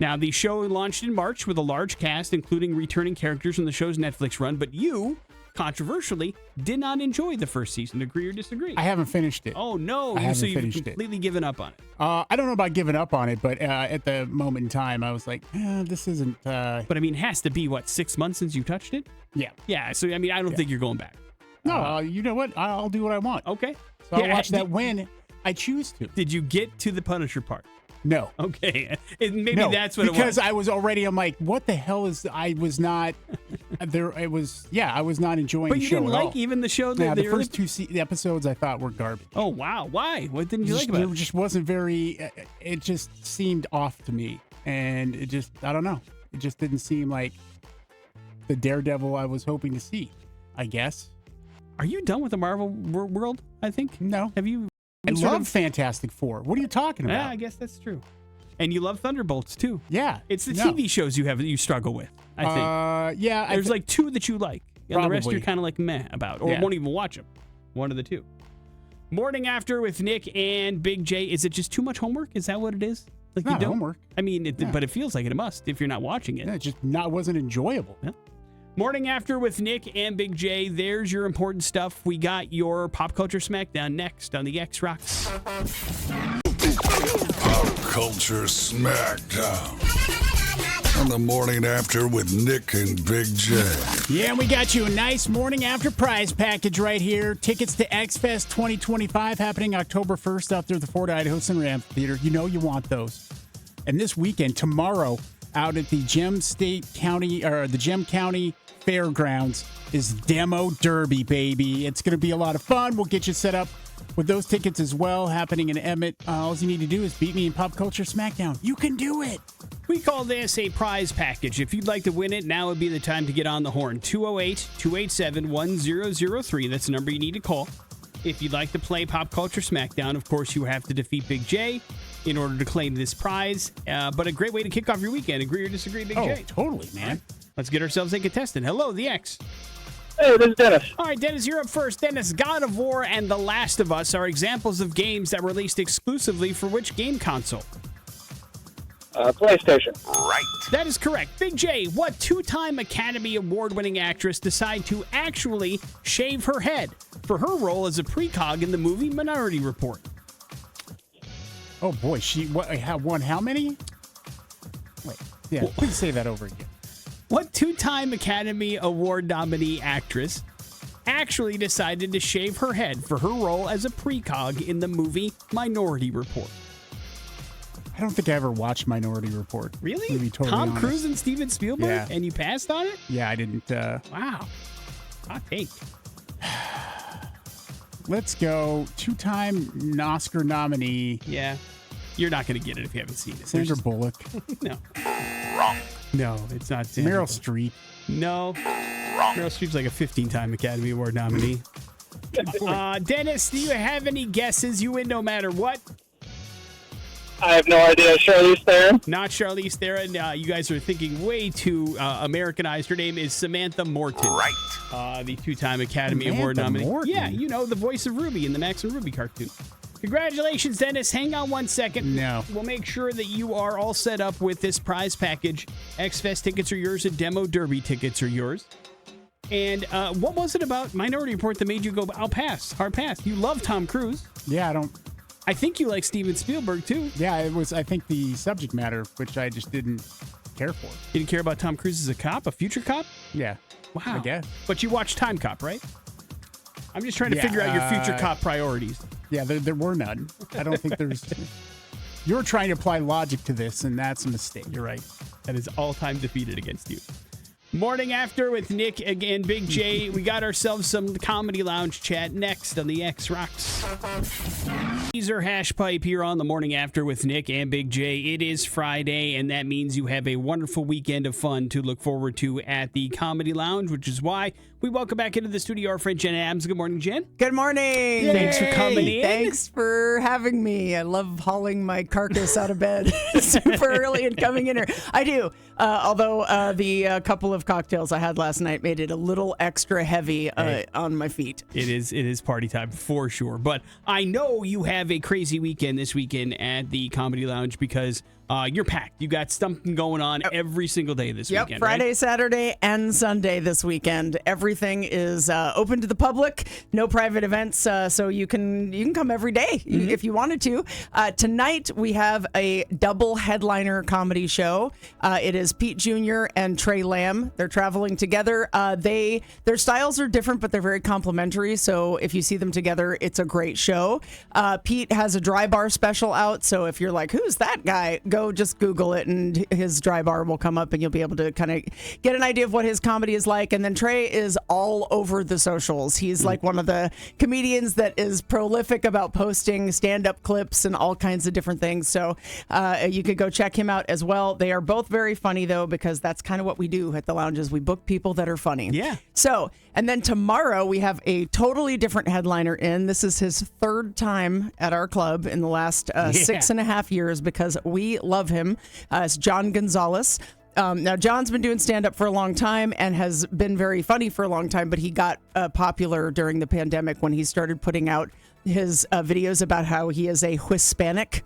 Now, the show launched in March with a large cast, including returning characters from the show's Netflix run, but you, controversially, did not enjoy the first season. Agree or disagree? I haven't finished it. Oh, no. So you've completely given up on it. I don't know about giving up on it, but at the moment in time, I was like, this isn't... But, it has to be, 6 months since you touched it? Yeah. Yeah, so, I don't think you're going back. No, you know what? I'll do what I want. Okay. So I'll watch that when I choose to. Did you get to the Punisher part? No. Okay. Maybe No, that's what it was. Because I was already, I'm like, what the hell is, I was not, I was not enjoying the show at all. But you didn't like even the show? The first 2 episodes I thought were garbage. Oh, wow. Why? What didn't you like about it? It just wasn't very, it just seemed off to me. And it just, I don't know. It just didn't seem like the Daredevil I was hoping to see, I guess. Are you done with the Marvel world, I think? No. Have you? I love Fantastic Four. What are you talking about? Yeah, I guess that's true. And you love Thunderbolts, too. Yeah. It's the TV shows you struggle with, I think. Yeah. There's 2 that you like. And Probably. the rest you're kind of like meh about. Or won't even watch them. One of the 2. Morning After with Nick and Big J. Is it just too much homework? Is that what it is? Like not homework. But it feels like it must if you're not watching it. Yeah, it just wasn't enjoyable. Yeah. Morning After with Nick and Big J. There's your important stuff. We got your Pop Culture Smackdown next on the X Rocks. Pop Culture Smackdown. On the Morning After with Nick and Big J. Yeah, and we got you a nice Morning After prize package right here. Tickets to X-Fest 2025 happening October 1st out there at the Ford Idaho Center Amphitheater. You know you want those. And this weekend, tomorrow, out at the Gem County Fairgrounds is Demo Derby, baby. It's going to be a lot of fun. We'll get you set up with those tickets as well, happening in Emmett. All you need to do is beat me in Pop Culture Smackdown. You can do it. We call this a prize package. If you'd like to win it, now would be the time to get on the horn. 208-287-1003. That's the number you need to call. If you'd like to play Pop Culture Smackdown, of course, you have to defeat Big J in order to claim this prize. But a great way to kick off your weekend. Agree or disagree, Big J? Oh, totally, man. Let's get ourselves a contestant. Hello, the X. Hey, this is Dennis. All right, Dennis, you're up first. Dennis, God of War and The Last of Us are examples of games that were released exclusively for which game console? PlayStation. Right. That is correct. Big J, what 2-time Academy Award-winning actress decided to actually shave her head for her role as a precog in the movie Minority Report? Oh, boy. She won how many? Wait. Yeah, please say that over again. What two-time Academy Award nominee actress actually decided to shave her head for her role as a precog in the movie Minority Report? I don't think I ever watched Minority Report. Really? To be totally Tom honest. Cruise and Steven Spielberg? Yeah. And you passed on it? Yeah, I didn't. Wow. Hot take. Let's go. Two-time Oscar nominee. Yeah. You're not going to get it if you haven't seen it. Sandra Bullock. No. Wrong. No, it's not Sandra Meryl Bullock. Streep. No. Wrong. Meryl Streep's like a 15-time Academy Award nominee. Dennis, do you have any guesses? You win no matter what. I have no idea. Charlize Theron? Not Charlize Theron. You guys are thinking way too Americanized. Her name is Samantha Morton. Right. The two-time Academy Award Samantha nominee. Morton? Yeah, you know, the voice of Ruby in the Max and Ruby cartoon. Congratulations, Dennis. Hang on 1 second. No. We'll make sure that you are all set up with this prize package. X-Fest tickets are yours and Demo Derby tickets are yours. And what was it about Minority Report that made you go, I'll pass, hard pass? You love Tom Cruise. Yeah, I think you like Steven Spielberg, too. Yeah, it was, I think, the subject matter, which I just didn't care for. You didn't care about Tom Cruise as a cop, a future cop? Yeah. Wow. I guess. But you watched Time Cop, right? I'm just trying to figure out your future cop priorities. Yeah, there were none. I don't think there's... You're trying to apply logic to this, and that's a mistake. You're right. That is all-time defeated against you. Morning After with Nick and Big J. We got ourselves some Comedy Lounge chat next on the X Rocks. Teaser hash pipe here on the Morning After with Nick and Big J. It is Friday, and that means you have a wonderful weekend of fun to look forward to at the Comedy Lounge, which is why we welcome back into the studio our friend Jen Adams. Good morning, Jen. Good morning. Thanks for coming in. Thanks for having me. I love hauling my carcass out of bed super early and coming in here. I do. Although the couple of cocktails I had last night made it a little extra heavy on my feet. It is party time for sure. But I know you have a crazy weekend this weekend at the Comedy Lounge because you're packed. You got something going on every single day this weekend. Friday, right? Saturday, and Sunday this weekend. Everything is open to the public. No private events, so you can come every day if you wanted to. Tonight we have a double headliner comedy show. It is Pete Jr. and Trey Lamb. They're traveling together. Their styles are different, but they're very complementary. So if you see them together, it's a great show. Pete has a dry bar special out. So if you're like, who's that guy? Go just Google it and his dry bar will come up and you'll be able to kind of get an idea of what his comedy is like. And then Trey is all over the socials. He's like one of the comedians that is prolific about posting stand-up clips and all kinds of different things. So you could go check him out as well. They are both very funny though, because that's kind of what we do at the lounges. We book people that are funny. Yeah. So, and then tomorrow we have a totally different headliner in. This is his third time at our club in the last 6.5 years because we love him. It's John Gonzalez. Now, John's been doing stand-up for a long time and has been very funny for a long time, but he got popular during the pandemic when he started putting out his videos about how he is a Hispanic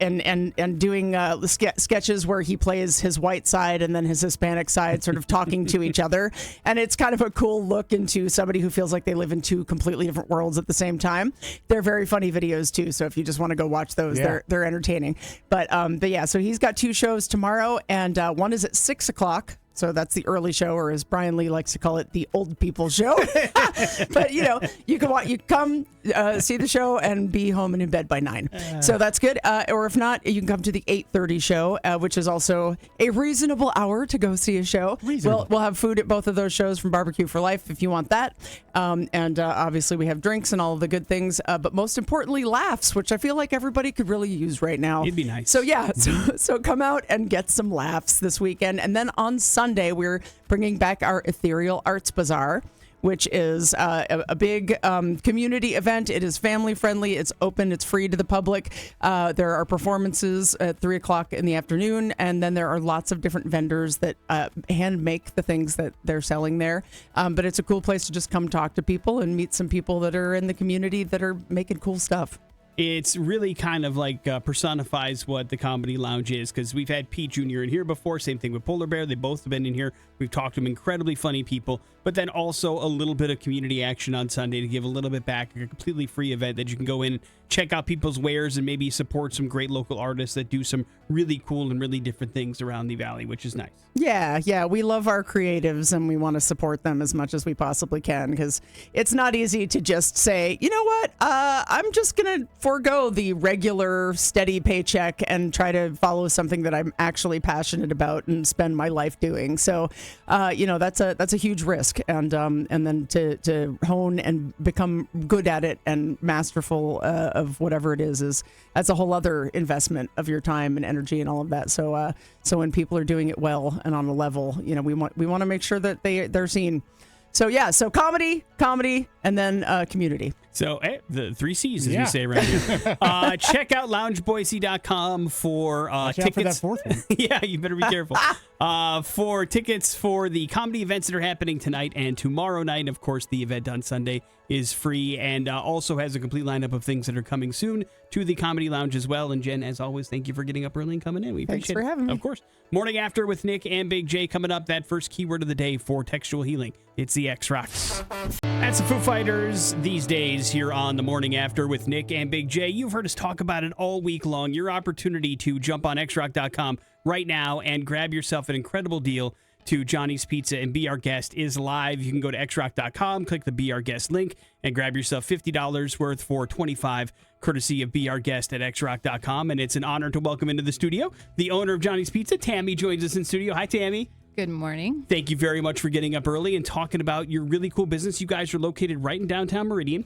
and doing sketches where he plays his white side and then his Hispanic side sort of talking to each other. And it's kind of a cool look into somebody who feels like they live in two completely different worlds at the same time. They're very funny videos too. So if you just want to go watch those, they're entertaining. But yeah, so he's got two shows tomorrow and one is at 6 o'clock. So that's the early show, or as Brian Lee likes to call it, the old people show. But, you can come see the show and be home and in bed by 9. So that's good. Or if not, you can come to the 8:30 show, which is also a reasonable hour to go see a show. We'll have food at both of those shows from Barbecue for Life if you want that. And obviously we have drinks and all of the good things. But most importantly, laughs, which I feel like everybody could really use right now. It'd be nice. So yeah, so come out and get some laughs this weekend. And then on Sunday, we're bringing back our Ethereal Arts Bazaar, which is a big community event. It is family friendly. It's open. It's free to the public. There are performances at 3 o'clock in the afternoon. And then there are lots of different vendors that hand make the things that they're selling there. But it's a cool place to just come talk to people and meet some people that are in the community that are making cool stuff. It's really kind of like personifies what the Comedy Lounge is, because we've had Pete Jr. in here before. Same thing with Polar Bear. They both have been in here. We've talked to them, incredibly funny people, but then also a little bit of community action on Sunday to give a little bit back, a completely free event that you can go in check out people's wares and maybe support some great local artists that do some really cool and really different things around the valley, which is nice. Yeah, we love our creatives and we want to support them as much as we possibly can because it's not easy to just say, you know what, I'm just going to forego the regular steady paycheck and try to follow something that I'm actually passionate about and spend my life doing. So, that's a huge risk, and then to hone and become good at it and masterful of whatever it is that's a whole other investment of your time and energy and all of that. So when people are doing it well and on a level, we want to make sure that they're seen. So comedy, and then community. So the 3 C's, as we say around here. Check out loungeboise.com for tickets. For that fourth one. Yeah, you better be careful. For tickets for the comedy events that are happening tonight and tomorrow night. Of course, the event on Sunday is free and also has a complete lineup of things that are coming soon to the Comedy Lounge as well. And Jen, as always, thank you for getting up early and coming in. We appreciate it. Thanks for having me. Of course. Morning After with Nick and Big J coming up. That first keyword of the day for textual healing. It's the X-Rocks. That's the Foo Fighters these days here on the Morning After with Nick and Big J. You've heard us talk about it all week long. Your opportunity to jump on xrock.com right now and grab yourself an incredible deal to Johnny's Pizza and Be Our Guest is live. You can go to xrock.com, click the Be Our Guest link, and grab yourself $50 worth for $25 courtesy of Be Our Guest at xrock.com. And it's an honor to welcome into the studio the owner of Johnny's Pizza. Tammy joins us in studio. Hi, Tammy. Good morning. Thank you very much for getting up early and talking about your really cool business. You guys are located right in downtown Meridian.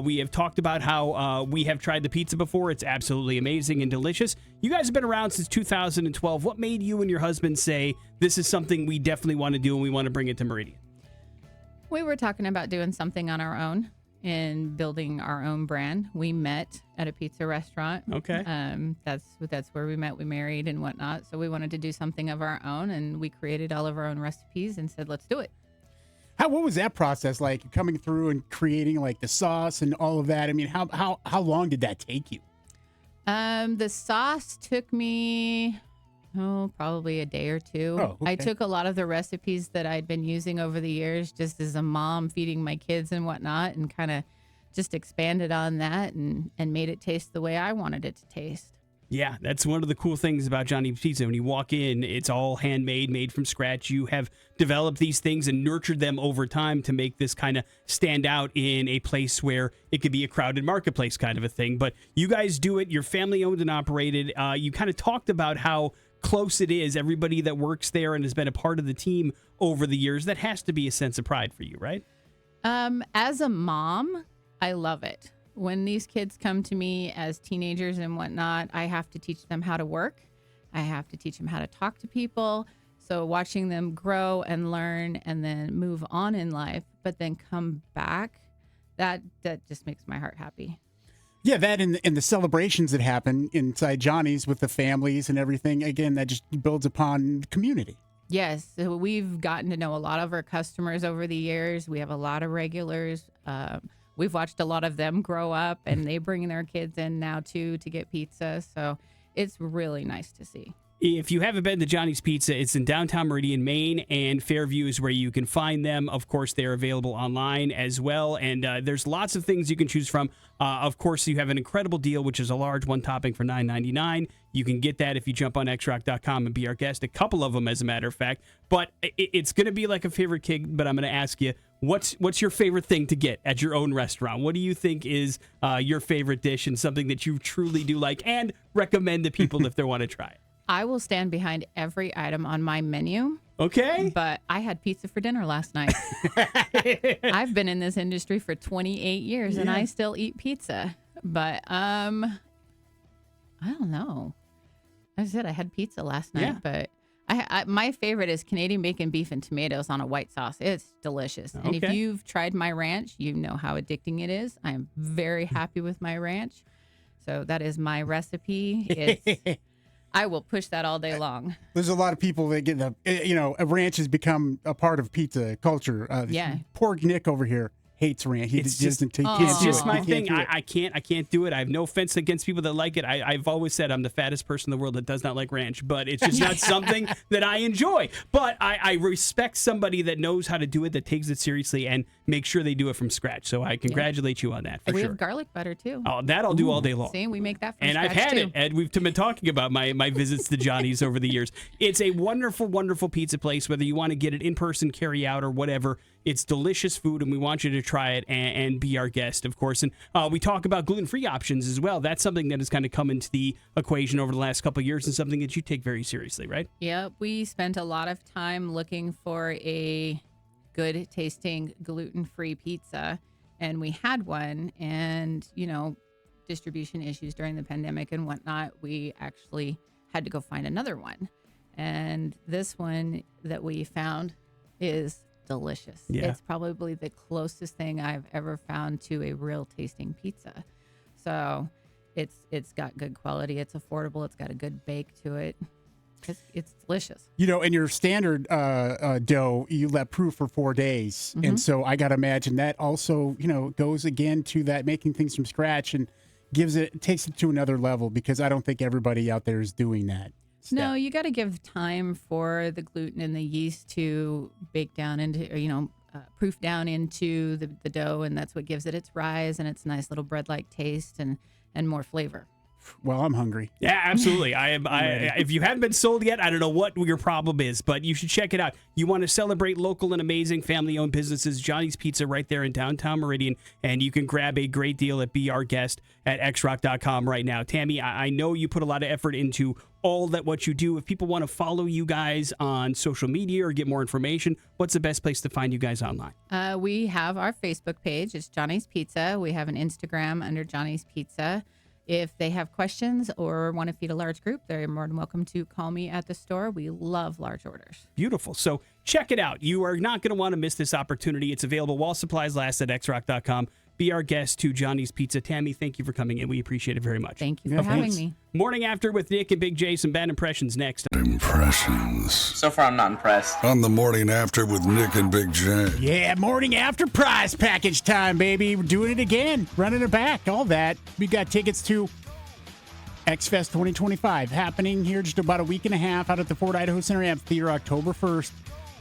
We have talked about how we have tried the pizza before. It's absolutely amazing and delicious. You guys have been around since 2012. What made you and your husband say, this is something we definitely want to do and we want to bring it to Meridian? We were talking about doing something on our own and building our own brand. We met at a pizza restaurant. Okay. That's where we met. We married and whatnot. So we wanted to do something of our own, and we created all of our own recipes and said, let's do it. What was that process like, coming through and creating like the sauce and all of that? I mean, how long did that take you? The sauce took me probably a day or two. Oh, okay. I took a lot of the recipes that I'd been using over the years just as a mom feeding my kids and whatnot, and kind of just expanded on that and made it taste the way I wanted it to taste. Yeah, that's one of the cool things about Johnny's Pizza. When you walk in, it's all handmade, made from scratch. You have developed these things and nurtured them over time to make this kind of stand out in a place where it could be a crowded marketplace kind of a thing. But you guys do it. You're family owned and operated. You kind of talked about how close it is. Everybody that works there and has been a part of the team over the years, that has to be a sense of pride for you, right? As a mom, I love it. When these kids come to me as teenagers and whatnot, I have to teach them how to work. I have to teach them how to talk to people. So watching them grow and learn and then move on in life, but then come back, that just makes my heart happy. Yeah, that and the celebrations that happen inside Johnny's with the families and everything, again, that just builds upon community. Yes, so we've gotten to know a lot of our customers over the years. We have a lot of regulars. We've watched a lot of them grow up, and they bring their kids in now, too, to get pizza. So it's really nice to see. If you haven't been to Johnny's Pizza, it's in downtown Meridian, Maine, and Fairview is where you can find them. Of course, they're available online as well, and there's lots of things you can choose from. Of course, you have an incredible deal, which is a large one topping for $9.99. You can get that if you jump on xrock.com and Be Our Guest. A couple of them, as a matter of fact. But it's going to be like a favorite kid, but I'm going to ask you, what's your favorite thing to get at your own restaurant? What do you think is your favorite dish and something that you truly do like and recommend to people if they want to try it? I will stand behind every item on my menu. Okay. But I had pizza for dinner last night. I've been in this industry for 28 years and I still eat pizza. But I don't know. I said I had pizza last night, but my favorite is Canadian bacon, beef, and tomatoes on a white sauce. It's delicious. And if you've tried my ranch, you know how addicting it is. I'm very happy with my ranch. So that is my recipe. I will push that all day long. There's a lot of people that get a ranch has become a part of pizza culture. Poor Nick over here hates ranch. He just can't it's do just it. my He thing. can't do it. I can't do it. I have no offense against people that like it. I've always said I'm the fattest person in the world that does not like ranch, but it's just not something that I enjoy. But I respect somebody that knows how to do it, that takes it seriously, and make sure they do it from scratch. So I congratulate you on that for we sure. have garlic butter too. Oh, that I'll do all day long. See, we make that from And scratch I've had too. it, Ed. We've been talking about my visits to Johnny's over the years. It's a wonderful, wonderful pizza place, whether you want to get it in person, carry out, or whatever. It's delicious food, and we want you to try it and be our guest, of course. And we talk about gluten-free options as well. That's something that has kind of come into the equation over the last couple of years and something that you take very seriously, right? Yep, we spent a lot of time looking for a good tasting gluten-free pizza, and we had one. And distribution issues during the pandemic and whatnot, we actually had to go find another one. And this one that we found is delicious. Yeah. It's probably the closest thing I've ever found to a real tasting pizza. So it's got good quality. It's affordable. It's got a good bake to it. It's delicious. In your standard dough, you let proof for 4 days. Mm-hmm. And so I got to imagine that also, goes again to that making things from scratch and takes it to another level, because I don't think everybody out there is doing that. No, you got to give time for the gluten and the yeast to bake down into, proof down into the dough. And that's what gives it its rise and its nice little bread-like taste and more flavor. Well, I'm hungry. Yeah, absolutely. If you haven't been sold yet, I don't know what your problem is, but you should check it out. You want to celebrate local and amazing family-owned businesses, Johnny's Pizza right there in downtown Meridian, and you can grab a great deal at Be Our Guest at xrock.com right now. Tammy, I know you put a lot of effort into all that what you do. If people want to follow you guys on social media or get more information, what's the best place to find you guys online? We have our Facebook page. It's Johnny's Pizza. We have an Instagram under Johnny's Pizza. If they have questions or want to feed a large group, they're more than welcome to call me at the store. We love large orders. Beautiful. So check it out. You are not going to want to miss this opportunity. It's available while supplies last at xrock.com. Be our guest to Johnny's Pizza. Tammy, thank you for coming in. We appreciate it very much. Thank you for having me. Morning After with Nick and Big J. Some bad impressions next. Impressions. So far, I'm not impressed. On the Morning After with Nick and Big J. Yeah, Morning After prize package time, baby. We're doing it again. Running it back. All that. We got tickets to X-Fest 2025 happening here just about a week and a half out at the Ford Idaho Center Amphitheater, October 1st.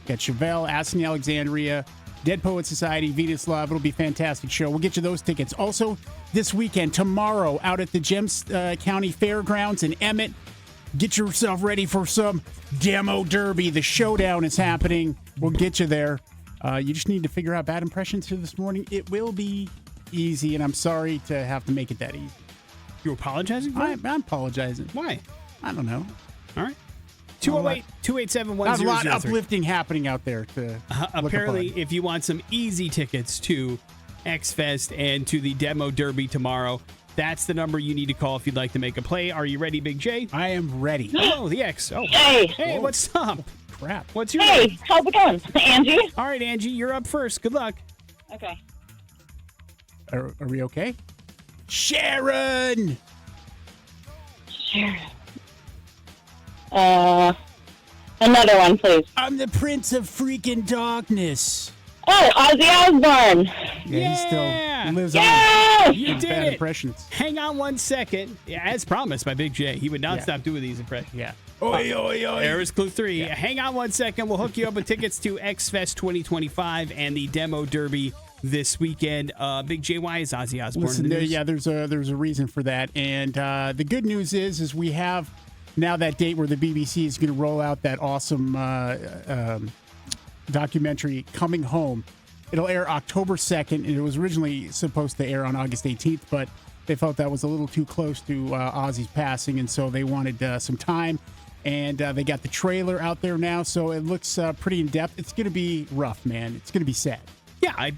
Got Chevelle, Aston Alexandria, Dead Poet Society, Venus Love. It'll be a fantastic show. We'll get you those tickets. Also, this weekend, tomorrow, out at the Gems County Fairgrounds in Emmett, get yourself ready for some Demo Derby. The showdown is happening. We'll get you there. You just need to figure out bad impressions here this morning. It will be easy, and I'm sorry to have to make it that easy. You apologizing for it? I'm apologizing. Why? I don't know. All right. 208-287-1003. There's a lot of uplifting happening out there. Apparently, if you want some easy tickets to X-Fest and to the Demo Derby tomorrow, that's the number you need to call if you'd like to make a play. Are you ready, Big J? I am ready. Hello, the X. Oh, Hey, what's up? Crap. What's your hey, name? how's it going? Angie? All right, Angie, you're up first. Good luck. Okay. Are we okay? Sharon! Sharon. Another one, please. I'm the Prince of freaking Darkness. Oh, Ozzy Osbourne. Yeah, he still lives Yeah! on. You His did bad it. impressions. Hang on 1 second. Yeah, as promised by Big J. He would not stop doing these impressions. Yeah. Oi, oi, oi. There's clue 3. Hang on 1 second. We'll hook you up with tickets to X-Fest 2025 and the Demo Derby this weekend. Big J, why is Ozzy Osbourne Listen, in the news? there's a reason for that. And the good news is we have now that date where the BBC is going to roll out that awesome documentary, Coming Home. It'll air October 2nd, and it was originally supposed to air on August 18th, but they felt that was a little too close to Ozzy's passing, and so they wanted some time. And they got the trailer out there now, so it looks pretty in-depth. It's going to be rough, man. It's going to be sad. Yeah, I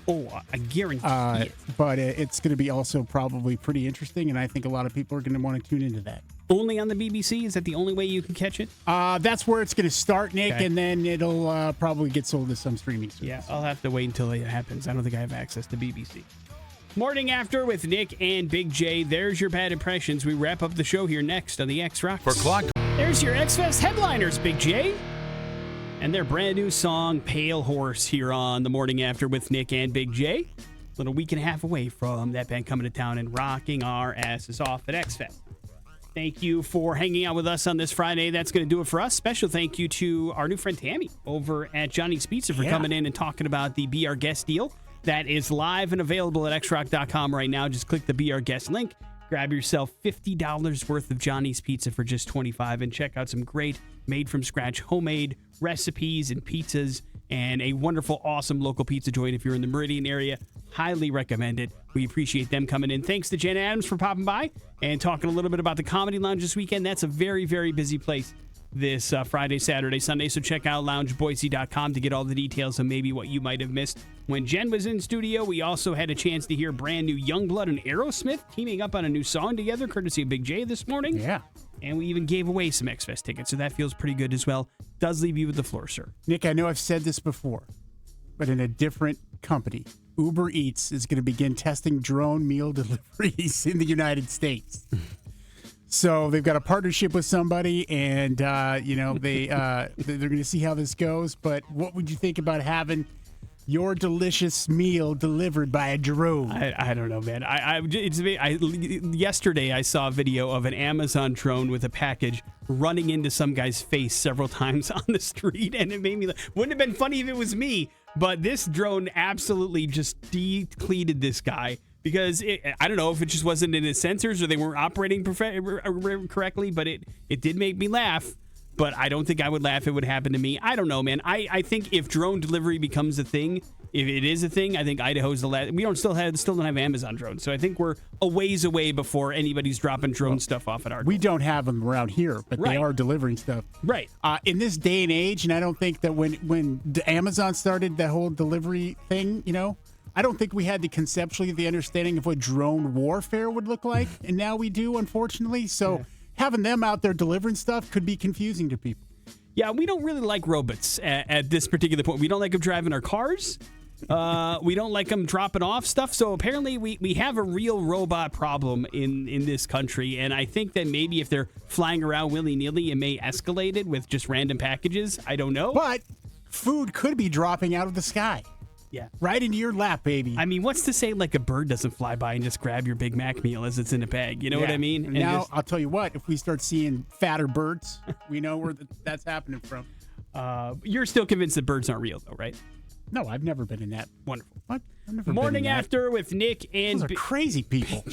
guarantee it. But it's going to be also probably pretty interesting, and I think a lot of people are going to want to tune into that. Only on the BBC? Is that the only way you can catch it? That's where it's going to start, Nick, Okay. and then it'll probably get sold to some streaming service. Yeah, I'll have to wait until it happens. I don't think I have access to BBC. Morning After with Nick and Big J. There's your bad impressions. We wrap up the show here next on the X Rock. For clock. There's your X-Fest headliners, Big J. And their brand new song, Pale Horse, here on the Morning After with Nick and Big J. A little week and a half away from that band coming to town and rocking our asses off at X-Fest. Thank you for hanging out with us on this Friday. That's going to do it for us. Special thank you to our new friend Tammy over at Johnny's Pizza for coming in and talking about the Be Our Guest deal. that is live and available at xrock.com right now. Just click the Be Our Guest link. Grab yourself $50 worth of Johnny's Pizza for just $25 and check out some great made-from-scratch homemade recipes and pizzas and a wonderful, awesome local pizza joint if you're in the Meridian area. Highly recommend it. We appreciate them coming in. Thanks to Jen Adams for popping by and talking a little bit about the Comedy Lounge this weekend. That's a very, very busy place this Friday, Saturday, Sunday. So check out loungeboise.com to get all the details of maybe what you might have missed. When Jen was in studio, we also had a chance to hear brand new Yungblud and Aerosmith teaming up on a new song together, courtesy of Big J this morning. Yeah. And we even gave away some XFest tickets, so that feels pretty good as well. Does leave you with the floor, sir. Nick, I know I've said this before, but in a different company, Uber Eats is going to begin testing drone meal deliveries in the United States. So they've got a partnership with somebody, and they're going to see how this goes. But what would you think about having your delicious meal delivered by a drone? I don't know, man. Yesterday I saw a video of an Amazon drone with a package running into some guy's face several times on the street, and it made me laugh. Wouldn't have been funny if it was me, but this drone absolutely just decleated this guy. Because I don't know if it just wasn't in his sensors or they weren't operating correctly, but it did make me laugh. But I don't think I would laugh if it would happen to me. I don't know, man. I think if drone delivery becomes a thing, if it is a thing, I think Idaho's the last. We still don't have Amazon drones, so I think we're a ways away before anybody's dropping drone stuff off at our door. We don't have them around here, but they are delivering stuff. Right. In this day and age, and I don't think that when Amazon started that whole delivery thing, I don't think we had conceptually the understanding of what drone warfare would look like, and now we do, unfortunately. So having them out there delivering stuff could be confusing to people. Yeah, we don't really like robots at this particular point. We don't like them driving our cars. We don't like them dropping off stuff. So apparently we have a real robot problem in this country, and I think that maybe if they're flying around willy-nilly, it may escalate it with just random packages. I don't know. But food could be dropping out of the sky. Yeah. Right into your lap, baby. I mean, what's to say like a bird doesn't fly by and just grab your Big Mac meal as it's in a bag? You know what I mean? And now, I'll tell you what, if we start seeing fatter birds, we know where that's happening from. You're still convinced that birds aren't real, though, right? No, I've never been in that. Wonderful. What? I've never Morning been in After that. with Nick and... Those are crazy people.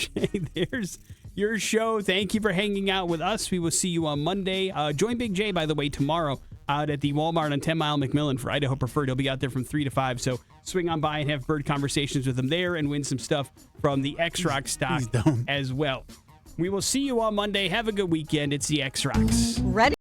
There's your show. Thank you for hanging out with us. We will see you on Monday. Join Big J, by the way, tomorrow out at the Walmart on 10 Mile McMillan for Idaho Preferred. He'll be out there from 3 to 5, so swing on by and have bird conversations with him there and win some stuff from the X-Rock stock as well. We will see you on Monday. Have a good weekend. It's the X-Rocks. Ready?